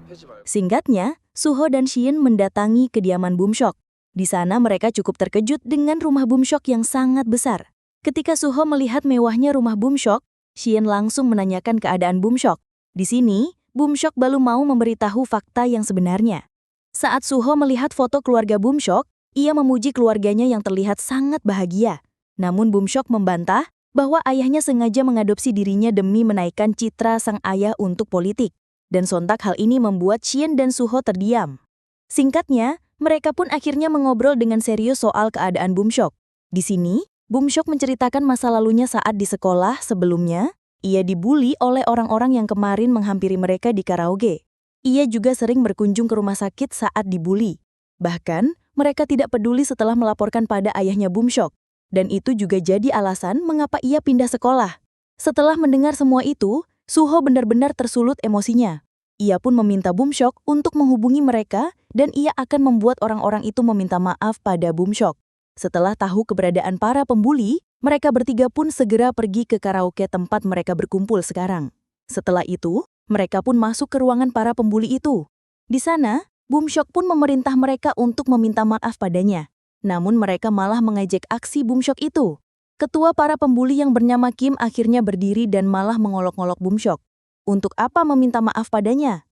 패지 말고. Singkatnya, Suho dan Shin mendatangi kediaman Boomshok. Di sana mereka cukup terkejut dengan rumah Boomshok yang sangat besar. Ketika Suho melihat mewahnya rumah Boomshok, Shin langsung menanyakan keadaan Boomshok. Di sini, Boomshok baru mau memberitahu fakta yang sebenarnya. Saat Suho melihat foto keluarga Boomshok, ia memuji keluarganya yang terlihat sangat bahagia. Namun Boomshok membantah bahwa ayahnya sengaja mengadopsi dirinya demi menaikkan citra sang ayah untuk politik. Dan sontak hal ini membuat Shin dan Suho terdiam. Singkatnya, mereka pun akhirnya mengobrol dengan serius soal keadaan Boomshok. Di sini, Boomshok menceritakan masa lalunya saat di sekolah sebelumnya. Ia dibully oleh orang-orang yang kemarin menghampiri mereka di karaoke. Ia juga sering berkunjung ke rumah sakit saat dibully. Bahkan, mereka tidak peduli setelah melaporkan pada ayahnya Boomshok. Dan itu juga jadi alasan mengapa ia pindah sekolah. Setelah mendengar semua itu, Suho benar-benar tersulut emosinya. Ia pun meminta Boomshok untuk menghubungi mereka dan ia akan membuat orang-orang itu meminta maaf pada Boomshok. Setelah tahu keberadaan para pembuli, mereka bertiga pun segera pergi ke karaoke tempat mereka berkumpul sekarang. Setelah itu, mereka pun masuk ke ruangan para pembuli itu. Di sana, Boomshok pun memerintah mereka untuk meminta maaf padanya. Namun mereka malah mengejek aksi Boomshok itu. Ketua para pembuli yang bernama Kim akhirnya berdiri dan malah mengolok-olok Boomshok. Untuk apa meminta maaf padanya?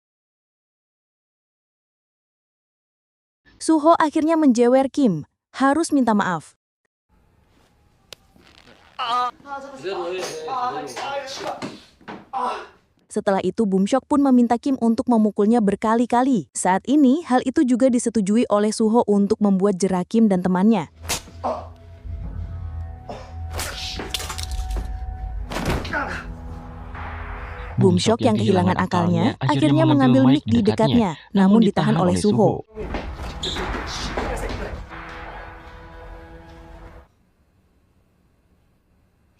Suho akhirnya menjewer Kim, harus minta maaf. 제대로 해. 제대로. Setelah itu Boomshok pun meminta Kim untuk memukulnya berkali-kali. Saat ini, hal itu juga disetujui oleh Suho untuk membuat jera Kim dan temannya. Boomshok yang kehilangan akalnya akhirnya mengambil mic di dekatnya, namun ditahan oleh Suho.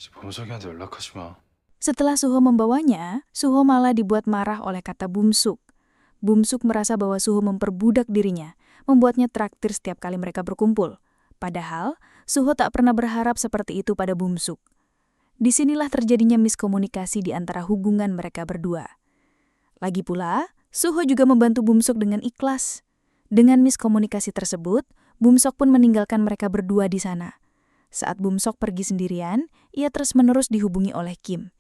이제 범석이한테 연락하지 마. Setelah Suho membawanya, Suho malah dibuat marah oleh kata Boomsuk. Boomsuk merasa bahwa Suho memperbudak dirinya, membuatnya traktir setiap kali mereka berkumpul. Padahal, Suho tak pernah berharap seperti itu pada Boomsuk. Disinilah terjadinya miskomunikasi di antara hubungan mereka berdua. Lagi pula, Suho juga membantu Boomsuk dengan ikhlas. Dengan miskomunikasi tersebut, Boomsuk pun meninggalkan mereka berdua di sana. Saat Boomsuk pergi sendirian, ia terus-menerus dihubungi oleh Kim.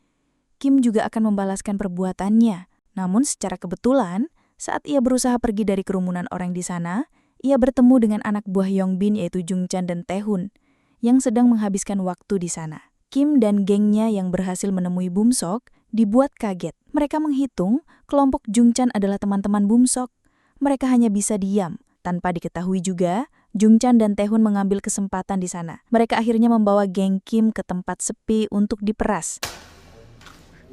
Kim juga akan membalaskan perbuatannya. Namun secara kebetulan, saat ia berusaha pergi dari kerumunan orang di sana, ia bertemu dengan anak buah Yongbin yaitu Jungchan dan Taehoon, yang sedang menghabiskan waktu di sana. Kim dan gengnya yang berhasil menemui Boomsuk dibuat kaget. Mereka menghitung kelompok Jungchan adalah teman-teman Boomsuk. Mereka hanya bisa diam. Tanpa diketahui juga, Jungchan dan Taehoon mengambil kesempatan di sana. Mereka akhirnya membawa geng Kim ke tempat sepi untuk diperas.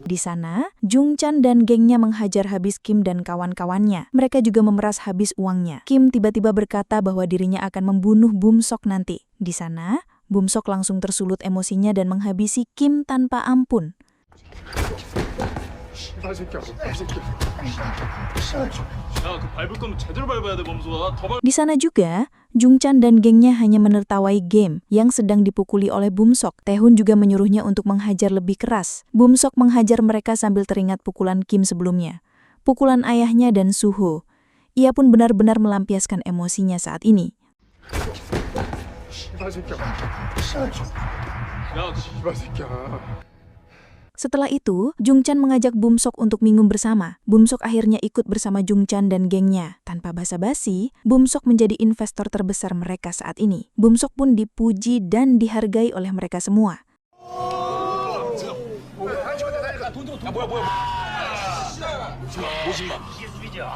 Di sana, Jungchan dan gengnya menghajar habis Kim dan kawan-kawannya. Mereka juga memeras habis uangnya. Kim tiba-tiba berkata bahwa dirinya akan membunuh Boomsuk nanti. Di sana, Boomsuk langsung tersulut emosinya dan menghabisi Kim tanpa ampun. Di sana juga, Jungchan dan gengnya hanya menertawai game yang sedang dipukuli oleh Boomsuk. Taehoon juga menyuruhnya untuk menghajar lebih keras. Boomsuk menghajar mereka sambil teringat pukulan Kim sebelumnya. Pukulan ayahnya dan Suho. Ia pun benar-benar melampiaskan emosinya saat ini. Setelah itu, Jungchan mengajak Boomsuk untuk minum bersama. Boomsuk akhirnya ikut bersama Jungchan dan gengnya. Tanpa basa-basi, Boomsuk menjadi investor terbesar mereka saat ini. Boomsuk pun dipuji dan dihargai oleh mereka semua.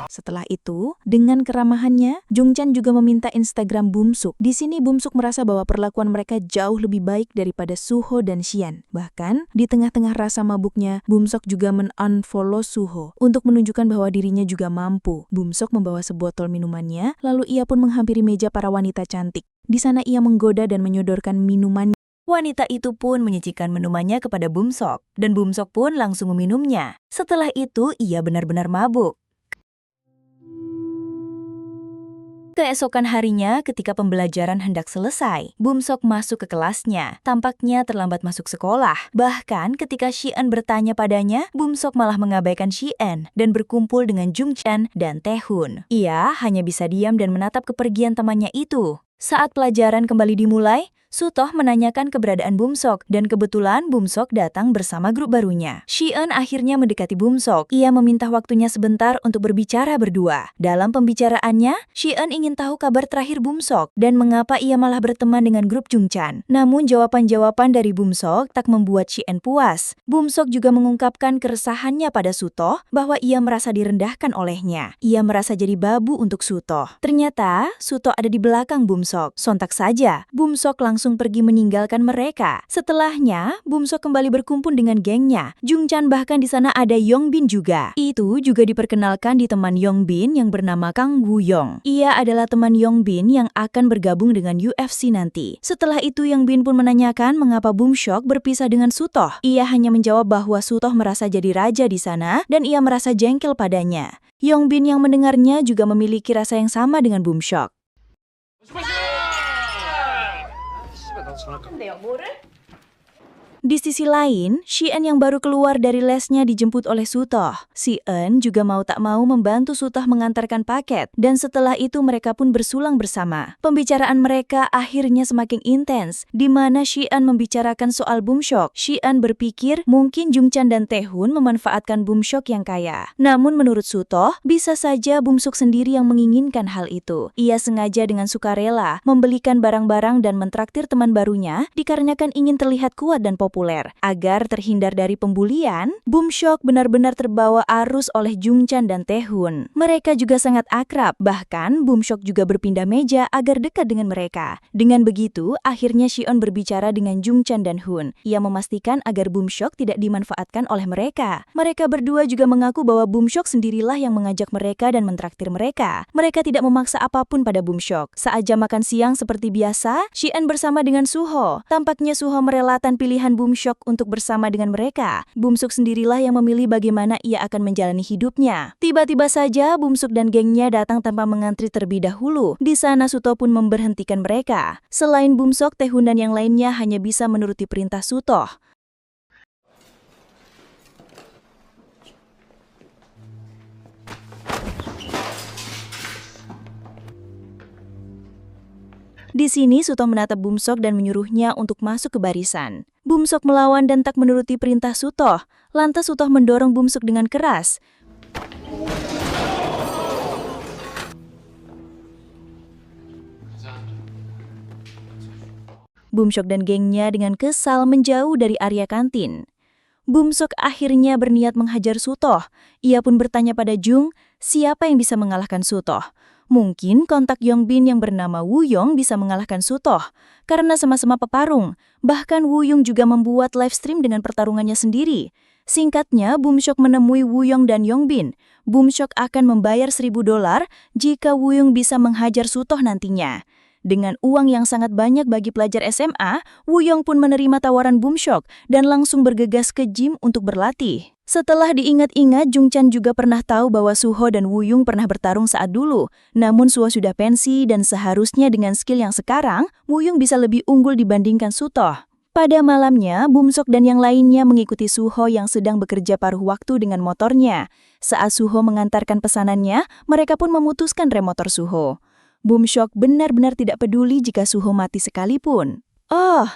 Setelah itu, dengan keramahannya, Jungchan juga meminta Instagram Boomsuk. Di sini Boomsuk merasa bahwa perlakuan mereka jauh lebih baik daripada Suho dan Xian. Bahkan, di tengah-tengah rasa mabuknya, Boomsuk juga men-unfollow Suho untuk menunjukkan bahwa dirinya juga mampu. Boomsuk membawa sebotol minumannya, lalu ia pun menghampiri meja para wanita cantik. Di sana ia menggoda dan menyodorkan minuman. Wanita itu pun menyajikan minumannya kepada Boomsuk, dan Boomsuk pun langsung meminumnya. Setelah itu, ia benar-benar mabuk. Keesokan harinya, ketika pembelajaran hendak selesai, Boomsuk masuk ke kelasnya. Tampaknya terlambat masuk sekolah. Bahkan ketika Xian bertanya padanya, Boomsuk malah mengabaikan Xian dan berkumpul dengan Jungchan dan Taehoon. Ia hanya bisa diam dan menatap kepergian temannya itu. Saat pelajaran kembali dimulai, Sutoh menanyakan keberadaan Boomsuk dan kebetulan Boomsuk datang bersama grup barunya. Xian akhirnya mendekati Boomsuk. Ia meminta waktunya sebentar untuk berbicara berdua. Dalam pembicaraannya, Xian ingin tahu kabar terakhir Boomsuk dan mengapa ia malah berteman dengan grup Jungchan. Namun jawaban-jawaban dari Boomsuk tak membuat Xian puas. Boomsuk juga mengungkapkan keresahannya pada Sutoh bahwa ia merasa direndahkan olehnya. Ia merasa jadi babu untuk Sutoh. Ternyata Sutoh ada di belakang Boomsuk. Sontak saja, Boomsuk langsung pergi meninggalkan mereka. Setelahnya, Boomsuk kembali berkumpul dengan gengnya. Jungchan bahkan di sana ada Yongbin juga. Itu juga diperkenalkan di teman Yongbin yang bernama Kang Woo-yong. Ia adalah teman Yongbin yang akan bergabung dengan UFC nanti. Setelah itu, Yongbin pun menanyakan mengapa Boomsuk berpisah dengan Sutoh. Ia hanya menjawab bahwa Sutoh merasa jadi raja di sana dan ia merasa jengkel padanya. Yongbin yang mendengarnya juga memiliki rasa yang sama dengan Boomsuk. Di sisi lain, Shi-eun yang baru keluar dari lesnya dijemput oleh Sutoh. Si-eun juga mau tak mau membantu Sutoh mengantarkan paket, dan setelah itu mereka pun bersulang bersama. Pembicaraan mereka akhirnya semakin intens, di mana Shi-eun membicarakan soal Boomshok. Shi-eun berpikir mungkin Jungchan dan Taehoon memanfaatkan Boomshok yang kaya. Namun menurut Sutoh, bisa saja Boomshok sendiri yang menginginkan hal itu. Ia sengaja dengan sukarela membelikan barang-barang dan mentraktir teman barunya dikarenakan ingin terlihat kuat dan populer. Agar terhindar dari pembulian, Boomshok benar-benar terbawa arus oleh Jungchan dan Taehoon. Mereka juga sangat akrab, bahkan Boomshok juga berpindah meja agar dekat dengan mereka. Dengan begitu, akhirnya Shi-eun berbicara dengan Jungchan dan Hoon. Ia memastikan agar Boomshok tidak dimanfaatkan oleh mereka. Mereka berdua juga mengaku bahwa Boomshok sendirilah yang mengajak mereka dan mentraktir mereka. Mereka tidak memaksa apapun pada Boomshok. Saat jam makan siang seperti biasa, Shi-eun bersama dengan Suho. Tampaknya Suho merelakan pilihan Boomshok untuk bersama dengan mereka. Boomshok sendirilah yang memilih bagaimana ia akan menjalani hidupnya. Tiba-tiba saja Boomshok dan gengnya datang tanpa mengantri terlebih dahulu. Di sana Suto pun memberhentikan mereka. Selain Boomshok, Taehoon dan yang lainnya hanya bisa menuruti perintah Suto. Di sini Suto menatap Boomshok dan menyuruhnya untuk masuk ke barisan. Boomshok melawan dan tak menuruti perintah Suto. Lantas Suto mendorong Boomshok dengan keras. Boomshok dan gengnya dengan kesal menjauh dari area kantin. Boomshok akhirnya berniat menghajar Suto. Ia pun bertanya pada Jung, siapa yang bisa mengalahkan Suto? Mungkin kontak Yongbin yang bernama Woo-young bisa mengalahkan Suto, karena sama-sama peparung. Bahkan Woo-young juga membuat live stream dengan pertarungannya sendiri. Singkatnya, Boomshok menemui Woo-young dan Yongbin. Boomshok akan membayar $1.000 jika Woo-young bisa menghajar Suto nantinya. Dengan uang yang sangat banyak bagi pelajar SMA, Woo-young pun menerima tawaran Boomshok dan langsung bergegas ke gym untuk berlatih. Setelah diingat-ingat, Jungchan juga pernah tahu bahwa Suho dan Woo-young pernah bertarung saat dulu. Namun Suho sudah pensi dan seharusnya dengan skill yang sekarang, Woo-young bisa lebih unggul dibandingkan Suto. Pada malamnya, Boomshok dan yang lainnya mengikuti Suho yang sedang bekerja paruh waktu dengan motornya. Saat Suho mengantarkan pesanannya, mereka pun memutuskan rem motor Suho. Boomshok benar-benar tidak peduli jika Suho mati sekalipun. Oh,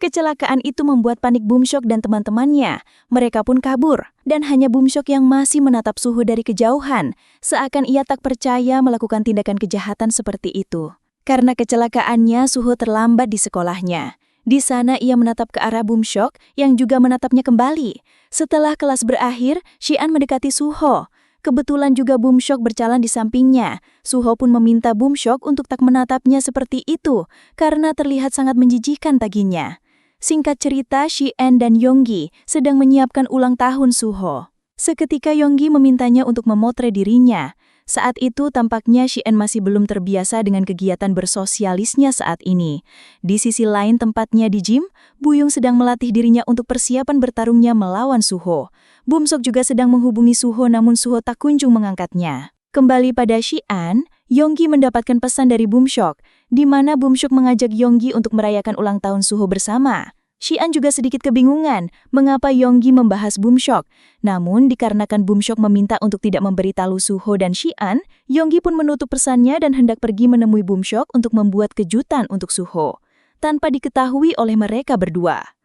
kecelakaan itu membuat panik Boomshok dan teman-temannya. Mereka pun kabur, dan hanya Boomshok yang masih menatap Suho dari kejauhan, seakan ia tak percaya melakukan tindakan kejahatan seperti itu. Karena kecelakaannya, Suho terlambat di sekolahnya. Di sana ia menatap ke arah Boomshok yang juga menatapnya kembali. Setelah kelas berakhir, Shi-eun mendekati Suho. Kebetulan juga Boomshok berjalan di sampingnya. Suho pun meminta Boomshok untuk tak menatapnya seperti itu, karena terlihat sangat menjijikkan baginya. Singkat cerita, Shi-eun dan Yonggi sedang menyiapkan ulang tahun Suho. Seketika Yonggi memintanya untuk memotret dirinya. Saat itu tampaknya Shi-eun masih belum terbiasa dengan kegiatan bersosialisnya saat ini. Di sisi lain tempatnya di gym, Buyung sedang melatih dirinya untuk persiapan bertarungnya melawan Suho. Boomshok juga sedang menghubungi Suho namun Suho tak kunjung mengangkatnya. Kembali pada Shi-eun, Yonggi mendapatkan pesan dari Boomshok, di mana Boomshok mengajak Yonggi untuk merayakan ulang tahun Suho bersama. Shi-eun juga sedikit kebingungan mengapa Yonggi membahas Boomshok. Namun dikarenakan Boomshok meminta untuk tidak memberitahu Suho dan Shi-eun, Yonggi pun menutup pesannya dan hendak pergi menemui Boomshok untuk membuat kejutan untuk Suho, tanpa diketahui oleh mereka berdua.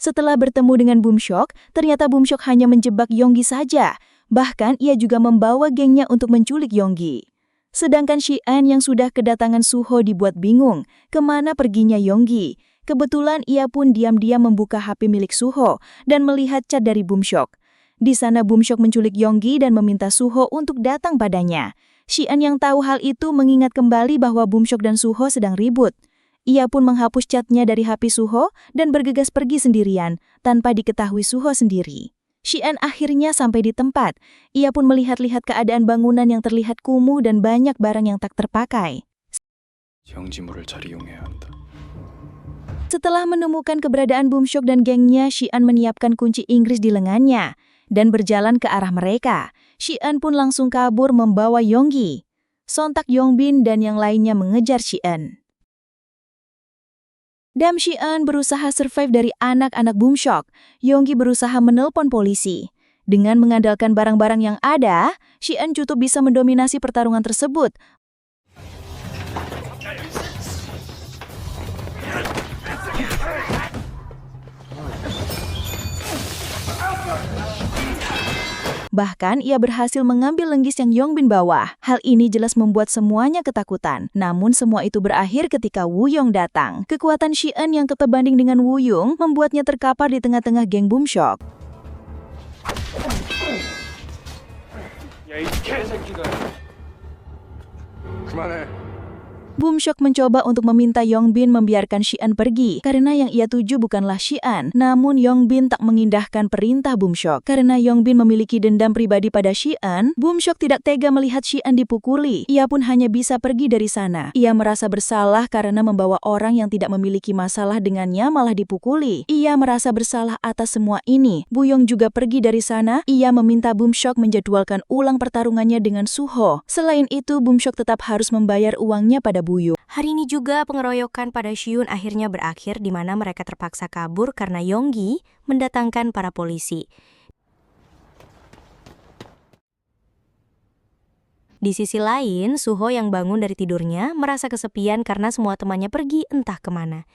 Setelah bertemu dengan Boomshok, ternyata Boomshok hanya menjebak Yonggi saja. Bahkan ia juga membawa gengnya untuk menculik Yonggi. Sedangkan Shi-eun yang sudah kedatangan Suho dibuat bingung kemana perginya Yonggi. Kebetulan ia pun diam-diam membuka HP milik Suho dan melihat chat dari Boomshok. Di sana Boomshok menculik Yonggi dan meminta Suho untuk datang padanya. Shi-eun yang tahu hal itu mengingat kembali bahwa Boomshok dan Suho sedang ribut. Ia pun menghapus chatnya dari HP Suho dan bergegas pergi sendirian tanpa diketahui Suho sendiri. Shi-eun akhirnya sampai di tempat. Ia pun melihat-lihat keadaan bangunan yang terlihat kumuh dan banyak barang yang tak terpakai. 영지물을 잘 이용해야 한다. Setelah menemukan keberadaan Boomshok dan gengnya, Shi-eun menyiapkan kunci Inggris di lengannya dan berjalan ke arah mereka. Shi-eun pun langsung kabur membawa Yonggi. Sontak Yongbin dan yang lainnya mengejar Shi-eun. Dam Shi-eun berusaha survive dari anak-anak Boomshok. Yonggi berusaha menelpon polisi. Dengan mengandalkan barang-barang yang ada, Shi-eun cukup bisa mendominasi pertarungan tersebut. Bahkan ia berhasil mengambil lenggis yang Yongbin bawa. Hal ini jelas membuat semuanya ketakutan. Namun semua itu berakhir ketika Woo-young datang. Kekuatan Shi-eun yang ketebanding dengan Woo-young membuatnya terkapar di tengah-tengah geng Boomshok. 야, 이 개새끼가. 그만해. Boomshok mencoba untuk meminta Yongbin membiarkan Shi-eun pergi karena yang ia tuju bukanlah Shi-eun. Namun Yongbin tak mengindahkan perintah Boomshok. Karena Yongbin memiliki dendam pribadi pada Shi-eun, Boomshok tidak tega melihat Shi-eun dipukuli. Ia pun hanya bisa pergi dari sana. Ia merasa bersalah karena membawa orang yang tidak memiliki masalah dengannya malah dipukuli. Ia merasa bersalah atas semua ini. Woo-young juga pergi dari sana. Ia meminta Boomshok menjadwalkan ulang pertarungannya dengan Suho. Selain itu, Boomshok tetap harus membayar uangnya pada Woo-young. Hari ini juga pengeroyokan pada Shi-eun akhirnya berakhir di mana mereka terpaksa kabur karena Yonggi mendatangkan para polisi. Di sisi lain, Suho yang bangun dari tidurnya merasa kesepian karena semua temannya pergi entah kemana.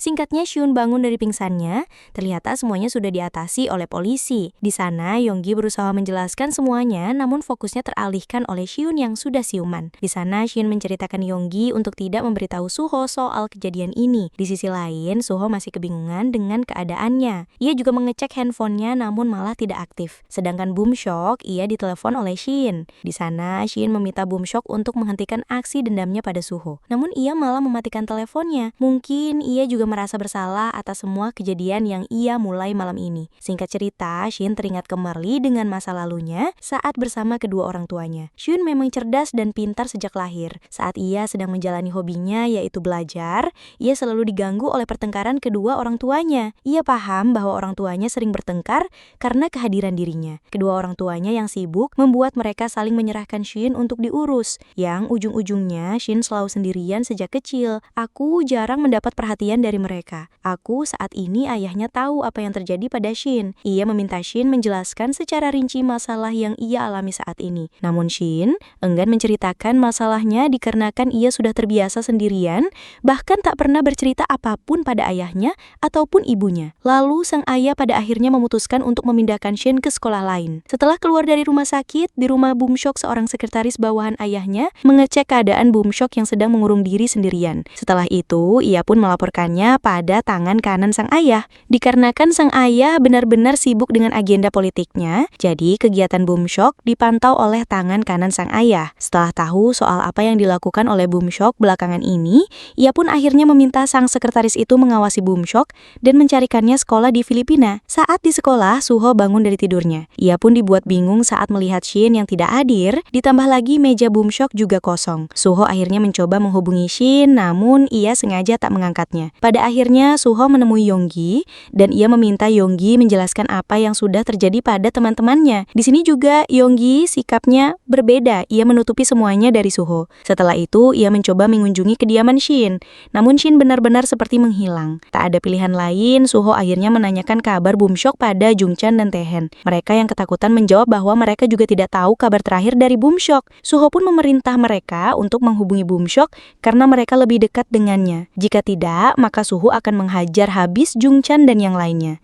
Singkatnya, Shi-eun bangun dari pingsannya, ternyata semuanya sudah diatasi oleh polisi. Di sana, Yonggi berusaha menjelaskan semuanya, namun fokusnya teralihkan oleh Shi-eun yang sudah siuman. Di sana, Shi-eun menceritakan Yonggi untuk tidak memberitahu Suho soal kejadian ini. Di sisi lain, Suho masih kebingungan dengan keadaannya. Ia juga mengecek handphonenya, namun malah tidak aktif. Sedangkan Boomshok, ia ditelepon oleh Shi-eun. Di sana, Shi-eun meminta Boomshok untuk menghentikan aksi dendamnya pada Suho. Namun ia malah mematikan teleponnya. Mungkin ia juga merasa bersalah atas semua kejadian yang ia mulai malam ini. Singkat cerita, Shi-eun teringat kembali dengan masa lalunya saat bersama kedua orang tuanya. Shi-eun memang cerdas dan pintar sejak lahir. Saat ia sedang menjalani hobinya yaitu belajar, ia selalu diganggu oleh pertengkaran kedua orang tuanya. Ia paham bahwa orang tuanya sering bertengkar karena kehadiran dirinya. Kedua orang tuanya yang sibuk membuat mereka saling menyerahkan Shi-eun untuk diurus. Yang ujung-ujungnya Shi-eun selalu sendirian sejak kecil. Aku jarang mendapat perhatian dari mereka. Aku saat ini ayahnya tahu apa yang terjadi pada Shin. Ia meminta Shin menjelaskan secara rinci masalah yang ia alami saat ini. Namun Shin enggan menceritakan masalahnya dikarenakan ia sudah terbiasa sendirian, bahkan tak pernah bercerita apapun pada ayahnya ataupun ibunya. Lalu sang ayah pada akhirnya memutuskan untuk memindahkan Shin ke sekolah lain. Setelah keluar dari rumah sakit, di rumah Boomshok seorang sekretaris bawahan ayahnya mengecek keadaan Boomshok yang sedang mengurung diri sendirian. Setelah itu, ia pun melaporkannya pada tangan kanan sang ayah. Dikarenakan sang ayah benar-benar sibuk dengan agenda politiknya, jadi kegiatan Boomshok dipantau oleh tangan kanan sang ayah. Setelah tahu soal apa yang dilakukan oleh Boomshok belakangan ini, ia pun akhirnya meminta sang sekretaris itu mengawasi Boomshok dan mencarikannya sekolah di Filipina. Saat di sekolah, Suho bangun dari tidurnya. Ia pun dibuat bingung saat melihat Shin yang tidak hadir, ditambah lagi meja Boomshok juga kosong. Suho akhirnya mencoba menghubungi Shin, namun ia sengaja tak mengangkatnya. Pada akhirnya, Suho menemui Yonggi dan ia meminta Yonggi menjelaskan apa yang sudah terjadi pada teman-temannya. Di sini juga Yonggi sikapnya berbeda, ia menutupi semuanya dari Suho. Setelah itu, ia mencoba mengunjungi kediaman Shin. Namun Shin benar-benar seperti menghilang. Tak ada pilihan lain, Suho akhirnya menanyakan kabar Boomshok pada Jungchan dan Taehan. Mereka yang ketakutan menjawab bahwa mereka juga tidak tahu kabar terakhir dari Boomshok. Suho pun memerintah mereka untuk menghubungi Boomshok karena mereka lebih dekat dengannya. Jika tidak, maka Suho akan menghajar habis Jungchan dan yang lainnya.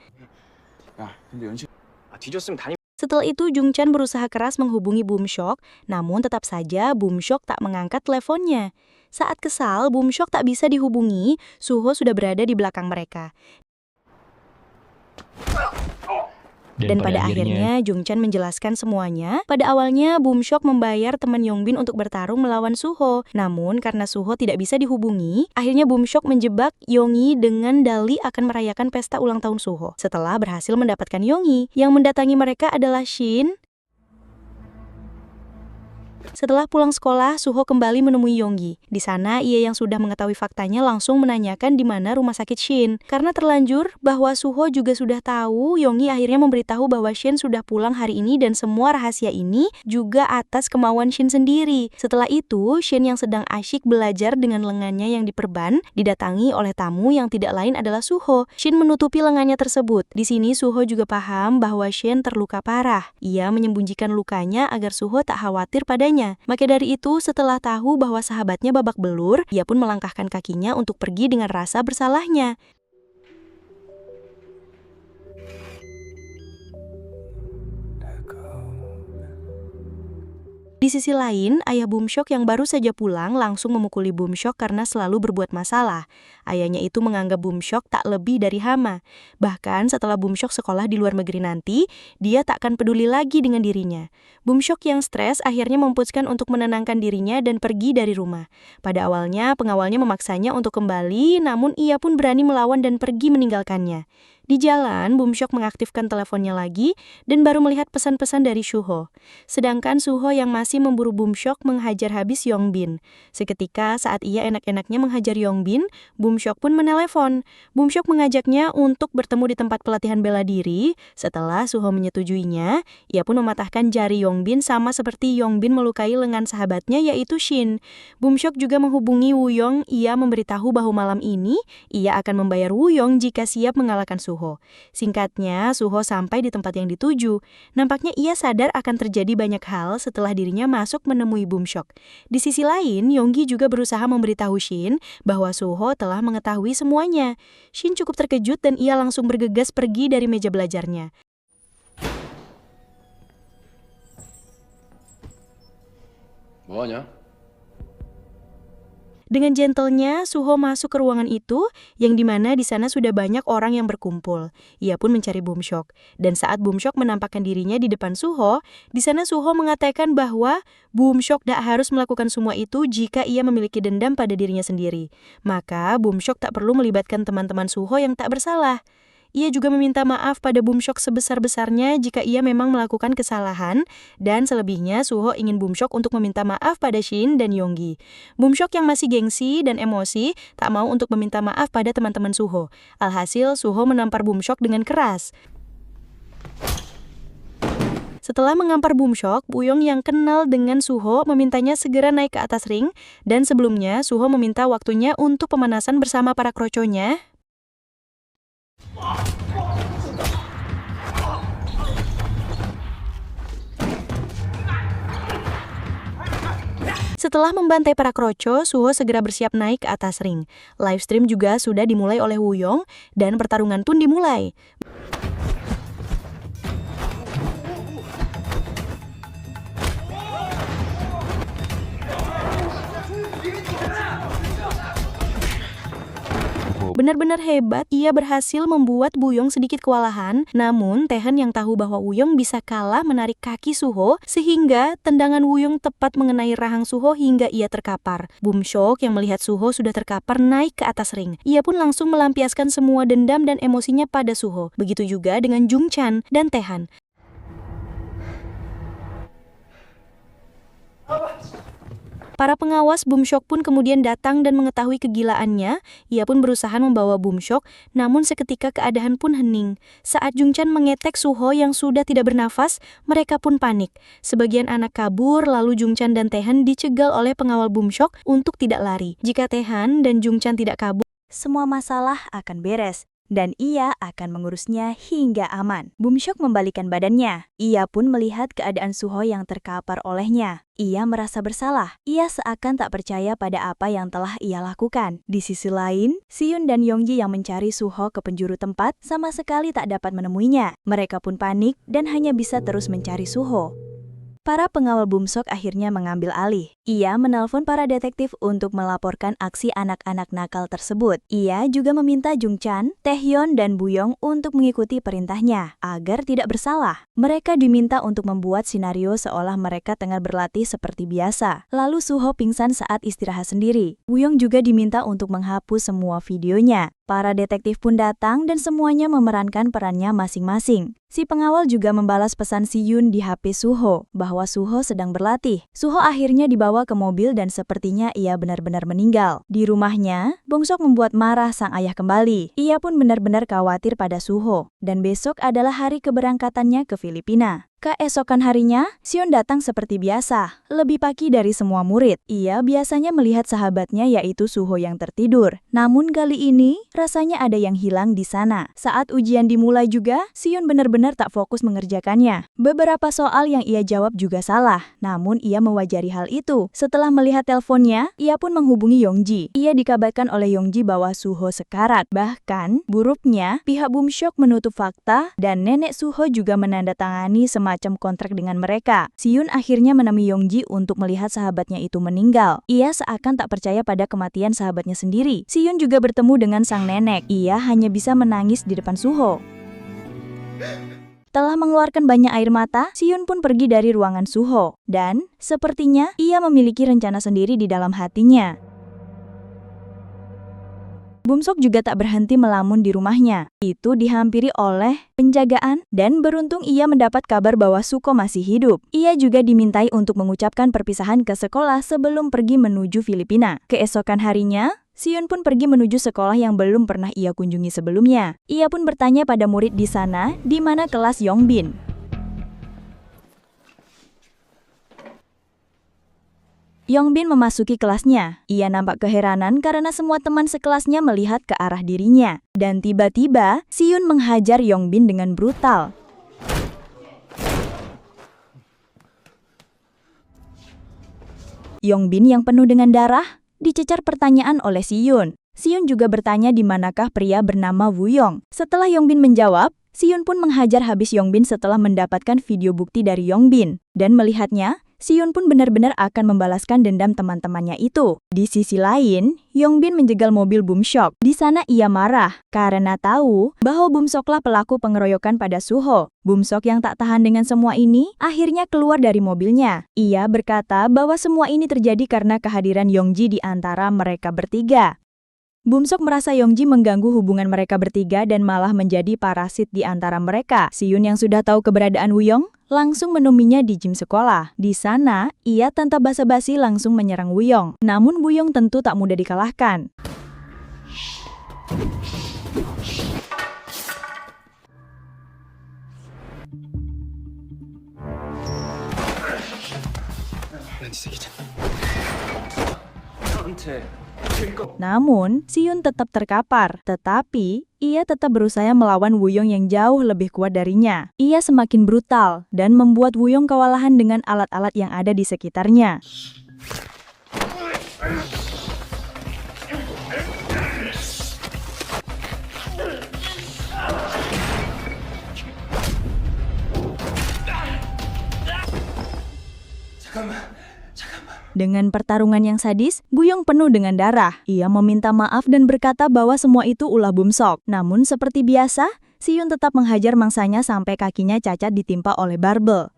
Setelah itu, Jungchan berusaha keras menghubungi Boomshok, namun tetap saja Boomshok tak mengangkat teleponnya. Saat kesal, Boomshok tak bisa dihubungi, Suho sudah berada di belakang mereka. Dan pada akhirnya Jungchan menjelaskan semuanya. Pada awalnya Boomshok membayar teman Yongbin untuk bertarung melawan Suho. Namun karena Suho tidak bisa dihubungi, akhirnya Boomshok menjebak Yonggi dengan dalih akan merayakan pesta ulang tahun Suho. Setelah berhasil mendapatkan Yonggi, yang mendatangi mereka adalah Shin, Setelah pulang sekolah, Suho kembali menemui Yonggi. Di sana, ia yang sudah mengetahui faktanya langsung menanyakan di mana rumah sakit Shin. Karena terlanjur bahwa Suho juga sudah tahu, Yonggi akhirnya memberitahu bahwa Shin sudah pulang hari ini dan semua rahasia ini juga atas kemauan Shin sendiri. Setelah itu, Shin yang sedang asyik belajar dengan lengannya yang diperban, didatangi oleh tamu yang tidak lain adalah Suho. Shin menutupi lengannya tersebut. Di sini Suho juga paham bahwa Shin terluka parah. Ia menyembunyikan lukanya agar Suho tak khawatir padanya. Maka dari itu, setelah tahu bahwa sahabatnya babak belur, ia pun melangkahkan kakinya untuk pergi dengan rasa bersalahnya. Di sisi lain, ayah Boomshok yang baru saja pulang langsung memukuli Boomshok karena selalu berbuat masalah. Ayahnya itu menganggap Boomshok tak lebih dari hama. Bahkan setelah Boomshok sekolah di luar negeri nanti, dia tak akan peduli lagi dengan dirinya. Boomshok yang stres akhirnya memutuskan untuk menenangkan dirinya dan pergi dari rumah. Pada awalnya, pengawalnya memaksanya untuk kembali, namun ia pun berani melawan dan pergi meninggalkannya. Di jalan, Boomshok mengaktifkan teleponnya lagi dan baru melihat pesan-pesan dari Suho. Sedangkan Suho yang masih memburu Boomshok menghajar habis Yongbin. Seketika saat ia enak-enaknya menghajar Yongbin, Boomshok pun menelepon. Boomshok mengajaknya untuk bertemu di tempat pelatihan bela diri. Setelah Suho menyetujuinya, ia pun mematahkan jari Yongbin sama seperti Yongbin melukai lengan sahabatnya yaitu Shin. Boomshok juga menghubungi Woo-young. Ia memberitahu bahwa malam ini ia akan membayar Woo-young jika siap mengalahkan Suho. Singkatnya, Suho sampai di tempat yang dituju. Nampaknya ia sadar akan terjadi banyak hal setelah dirinya masuk menemui Boomshok. Di sisi lain, Yonggi juga berusaha memberitahu Shin bahwa Suho telah mengetahui semuanya. Shin cukup terkejut dan ia langsung bergegas pergi dari meja belajarnya. 뭐하냐? Dengan gentlenya, Suho masuk ke ruangan itu, yang dimana di sana sudah banyak orang yang berkumpul. Ia pun mencari Boomshok. Dan saat Boomshok menampakkan dirinya di depan Suho, di sana Suho mengatakan bahwa Boomshok tak harus melakukan semua itu jika ia memiliki dendam pada dirinya sendiri. Maka Boomshok tak perlu melibatkan teman-teman Suho yang tak bersalah. Ia juga meminta maaf pada Boomshok sebesar-besarnya jika ia memang melakukan kesalahan, dan selebihnya Suho ingin Boomshok untuk meminta maaf pada Shin dan Yonggi. Boomshok yang masih gengsi dan emosi tak mau untuk meminta maaf pada teman-teman Suho. Alhasil Suho menampar Boomshok dengan keras. Setelah mengampar Boomshok, Woo-young yang kenal dengan Suho memintanya segera naik ke atas ring, dan sebelumnya Suho meminta waktunya untuk pemanasan bersama para kroconya. Setelah membantai para kroco, Suho segera bersiap naik ke atas ring. Livestream juga sudah dimulai oleh Woo-young dan pertarungan pun dimulai. Benar-benar hebat, ia berhasil membuat Woo-young sedikit kewalahan, namun Taehan yang tahu bahwa Woo-young bisa kalah menarik kaki Suho, sehingga tendangan Woo-young tepat mengenai rahang Suho hingga ia terkapar. Boomshok yang melihat Suho sudah terkapar naik ke atas ring. Ia pun langsung melampiaskan semua dendam dan emosinya pada Suho. Begitu juga dengan Jungchan dan Taehan. Para pengawas Boomshok pun kemudian datang dan mengetahui kegilaannya. Ia pun berusaha membawa Boomshok, namun seketika keadaan pun hening. Saat Jungchan mengetek Suho yang sudah tidak bernafas, mereka pun panik. Sebagian anak kabur, lalu Jungchan dan Taehan dicegal oleh pengawal Boomshok untuk tidak lari. Jika Taehan dan Jungchan tidak kabur, Semua masalah akan beres, dan ia akan mengurusnya hingga aman. Boomshok membalikkan badannya. Ia pun melihat keadaan Suho yang terkapar olehnya. Ia merasa bersalah. Ia seakan tak percaya pada apa yang telah ia lakukan. Di sisi lain, Siyun dan Yonggi yang mencari Suho ke penjuru tempat sama sekali tak dapat menemuinya. Mereka pun panik dan hanya bisa terus mencari Suho. Para pengawal Boomshok akhirnya mengambil alih. Ia menelpon para detektif untuk melaporkan aksi anak-anak nakal tersebut. Ia juga meminta Jungchan, Taehyun, dan Woo-young untuk mengikuti perintahnya agar tidak bersalah. Mereka diminta untuk membuat skenario seolah mereka tengah berlatih seperti biasa. Lalu Suho pingsan saat istirahat sendiri. Woo-young juga diminta untuk menghapus semua videonya. Para detektif pun datang dan semuanya memerankan perannya masing-masing. Si pengawal juga membalas pesan Si-yoon di HP Suho bahwa Suho sedang berlatih. Suho akhirnya dibawa ke mobil dan sepertinya ia benar-benar meninggal. Di rumahnya, Bong-sok membuat marah sang ayah kembali. Ia pun benar-benar khawatir pada Suho. Dan besok adalah hari keberangkatannya ke Filipina. Keesokan harinya, Si-yoon datang seperti biasa, lebih pagi dari semua murid. Ia biasanya melihat sahabatnya yaitu Suho yang tertidur. Namun kali ini, rasanya ada yang hilang di sana. Saat ujian dimulai juga, Si-yoon benar-benar tak fokus mengerjakannya. Beberapa soal yang ia jawab juga salah, namun ia mewajari hal itu. Setelah melihat teleponnya, ia pun menghubungi Yongji. Ia dikabarkan oleh Yongji bahwa Suho sekarat. Bahkan, buruknya, pihak Bumshok menutup fakta dan nenek Suho juga menandatangani semacam kontrak dengan mereka. Si-yoon akhirnya menemui Yongji untuk melihat sahabatnya itu meninggal. Ia seakan tak percaya pada kematian sahabatnya sendiri. Si-yoon juga bertemu dengan sang nenek. Ia hanya bisa menangis di depan Suho. Telah mengeluarkan banyak air mata, Si-yoon pun pergi dari ruangan Suho. Dan, sepertinya, ia memiliki rencana sendiri di dalam hatinya. Bumshok juga tak berhenti melamun di rumahnya. Itu dihampiri oleh penjagaan dan beruntung ia mendapat kabar bahwa Suko masih hidup. Ia juga dimintai untuk mengucapkan perpisahan ke sekolah sebelum pergi menuju Filipina. Keesokan harinya, Si-yoon pun pergi menuju sekolah yang belum pernah ia kunjungi sebelumnya. Ia pun bertanya pada murid di sana, di mana kelas Yongbin. Yongbin memasuki kelasnya. Ia nampak keheranan karena semua teman sekelasnya melihat ke arah dirinya. Dan tiba-tiba, Si-yoon menghajar Yongbin dengan brutal. Yongbin yang penuh dengan darah dicecar pertanyaan oleh Si-yoon. Si-yoon juga bertanya di manakah pria bernama Woo-young. Setelah Yongbin menjawab, Si-yoon pun menghajar habis Yongbin setelah mendapatkan video bukti dari Yongbin. Dan melihatnya, Si-yoon pun benar-benar akan membalaskan dendam teman-temannya itu. Di sisi lain, Yongbin menjegal mobil Bumshok. Di sana ia marah karena tahu bahwa Bumshoklah pelaku pengeroyokan pada Suho. Bumshok yang tak tahan dengan semua ini akhirnya keluar dari mobilnya. Ia berkata bahwa semua ini terjadi karena kehadiran Yongji di antara mereka bertiga. Bumshok merasa Yongji mengganggu hubungan mereka bertiga dan malah menjadi parasit di antara mereka. Si-yoon yang sudah tahu keberadaan Woo-young langsung menemuinya di gym sekolah. Di sana, ia tanpa basa-basi langsung menyerang Woo-young. Namun Woo-young tentu tak mudah dikalahkan. Namun, Si-yoon tetap terkapar. Tetapi, ia tetap berusaha melawan Woo-young yang jauh lebih kuat darinya. Ia semakin brutal dan membuat Woo-young kewalahan dengan alat-alat yang ada di sekitarnya. Dengan pertarungan yang sadis, Woo-young penuh dengan darah. Ia meminta maaf dan berkata bahwa semua itu ulah Bumshok. Namun seperti biasa, Si-yoon tetap menghajar mangsanya sampai kakinya cacat ditimpa oleh barbel.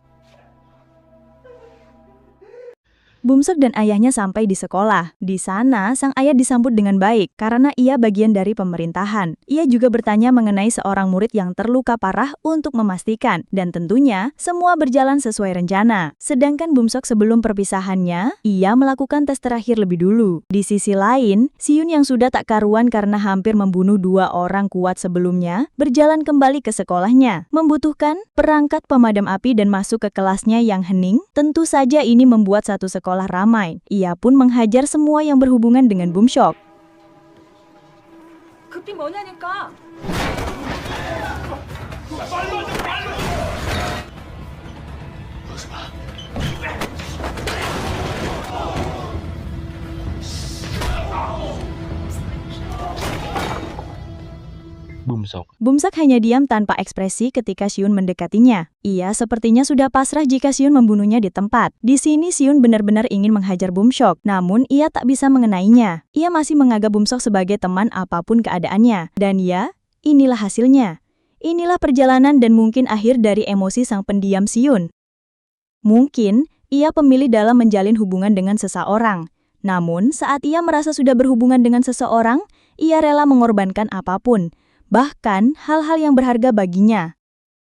Bumshok dan ayahnya sampai di sekolah. Di sana, sang ayah disambut dengan baik karena ia bagian dari pemerintahan. Ia juga bertanya mengenai seorang murid yang terluka parah untuk memastikan. Dan tentunya, semua berjalan sesuai rencana. Sedangkan Bumshok sebelum perpisahannya, ia melakukan tes terakhir lebih dulu. Di sisi lain, Si-yoon yang sudah tak karuan karena hampir membunuh 2 orang kuat sebelumnya, berjalan kembali ke sekolahnya. Membutuhkan perangkat pemadam api dan masuk ke kelasnya yang hening. Tentu saja ini membuat satu sekolah ramai. Ia pun menghajar semua yang berhubungan dengan Bumshok. Bumshok hanya diam tanpa ekspresi ketika Si-yoon mendekatinya. Ia sepertinya sudah pasrah jika Si-yoon membunuhnya di tempat. Di sini Si-yoon benar-benar ingin menghajar Bumshok, namun ia tak bisa mengenainya. Ia masih menganggap Bumshok sebagai teman apapun keadaannya. Dan ya, inilah hasilnya. Inilah perjalanan dan mungkin akhir dari emosi sang pendiam Si-yoon. Mungkin ia pemilih dalam menjalin hubungan dengan seseorang. Namun, saat ia merasa sudah berhubungan dengan seseorang, ia rela mengorbankan apapun, bahkan hal-hal yang berharga baginya.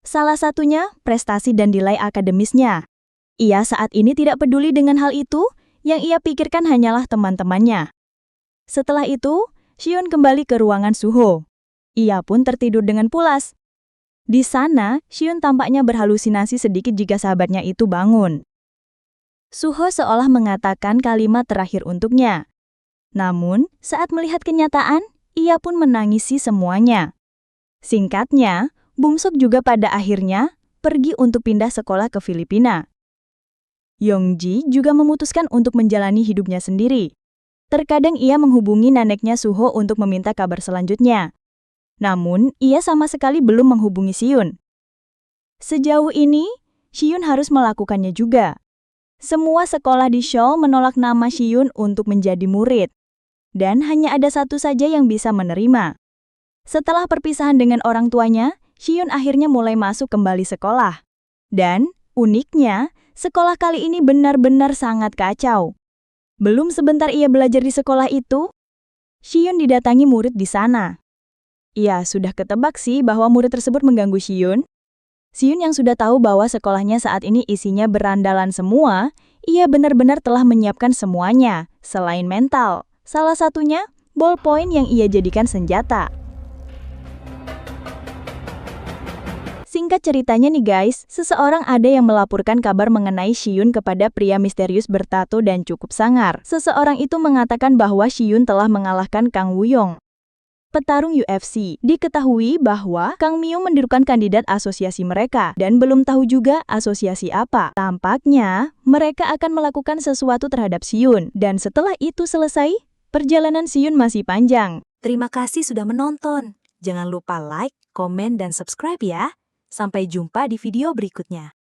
Salah satunya prestasi dan nilai akademisnya. Ia saat ini tidak peduli dengan hal itu, yang ia pikirkan hanyalah teman-temannya. Setelah itu, Siun kembali ke ruangan Suho. Ia pun tertidur dengan pulas. Di sana, Siun tampaknya berhalusinasi sedikit jika sahabatnya itu bangun. Suho seolah mengatakan kalimat terakhir untuknya. Namun, saat melihat kenyataan, ia pun menangisi semuanya. Singkatnya, Bumsok juga pada akhirnya pergi untuk pindah sekolah ke Filipina. Yongji juga memutuskan untuk menjalani hidupnya sendiri. Terkadang ia menghubungi neneknya Suho untuk meminta kabar selanjutnya. Namun, ia sama sekali belum menghubungi Siun. Sejauh ini, Siun harus melakukannya juga. Semua sekolah di Seoul menolak nama Siun untuk menjadi murid. Dan hanya ada satu saja yang bisa menerima. Setelah perpisahan dengan orang tuanya, Siun akhirnya mulai masuk kembali sekolah. Dan, uniknya, sekolah kali ini benar-benar sangat kacau. Belum sebentar ia belajar di sekolah itu, Siun didatangi murid di sana. Ya, sudah ketebak sih bahwa murid tersebut mengganggu Siun. Siun yang sudah tahu bahwa sekolahnya saat ini isinya berandalan semua, ia benar-benar telah menyiapkan semuanya, selain mental. Salah satunya, ballpoint yang ia jadikan senjata. Singkat ceritanya nih guys, seseorang ada yang melaporkan kabar mengenai Siun kepada pria misterius bertato dan cukup sangar. Seseorang itu mengatakan bahwa Siun telah mengalahkan Kang Woo-young, petarung UFC. Diketahui bahwa Kang Myo mendudukan kandidat asosiasi mereka dan belum tahu juga asosiasi apa. Tampaknya mereka akan melakukan sesuatu terhadap Siun. Dan setelah itu selesai, perjalanan Siun masih panjang. Terima kasih sudah menonton. Jangan lupa like, komen, dan subscribe ya. Sampai jumpa di video berikutnya.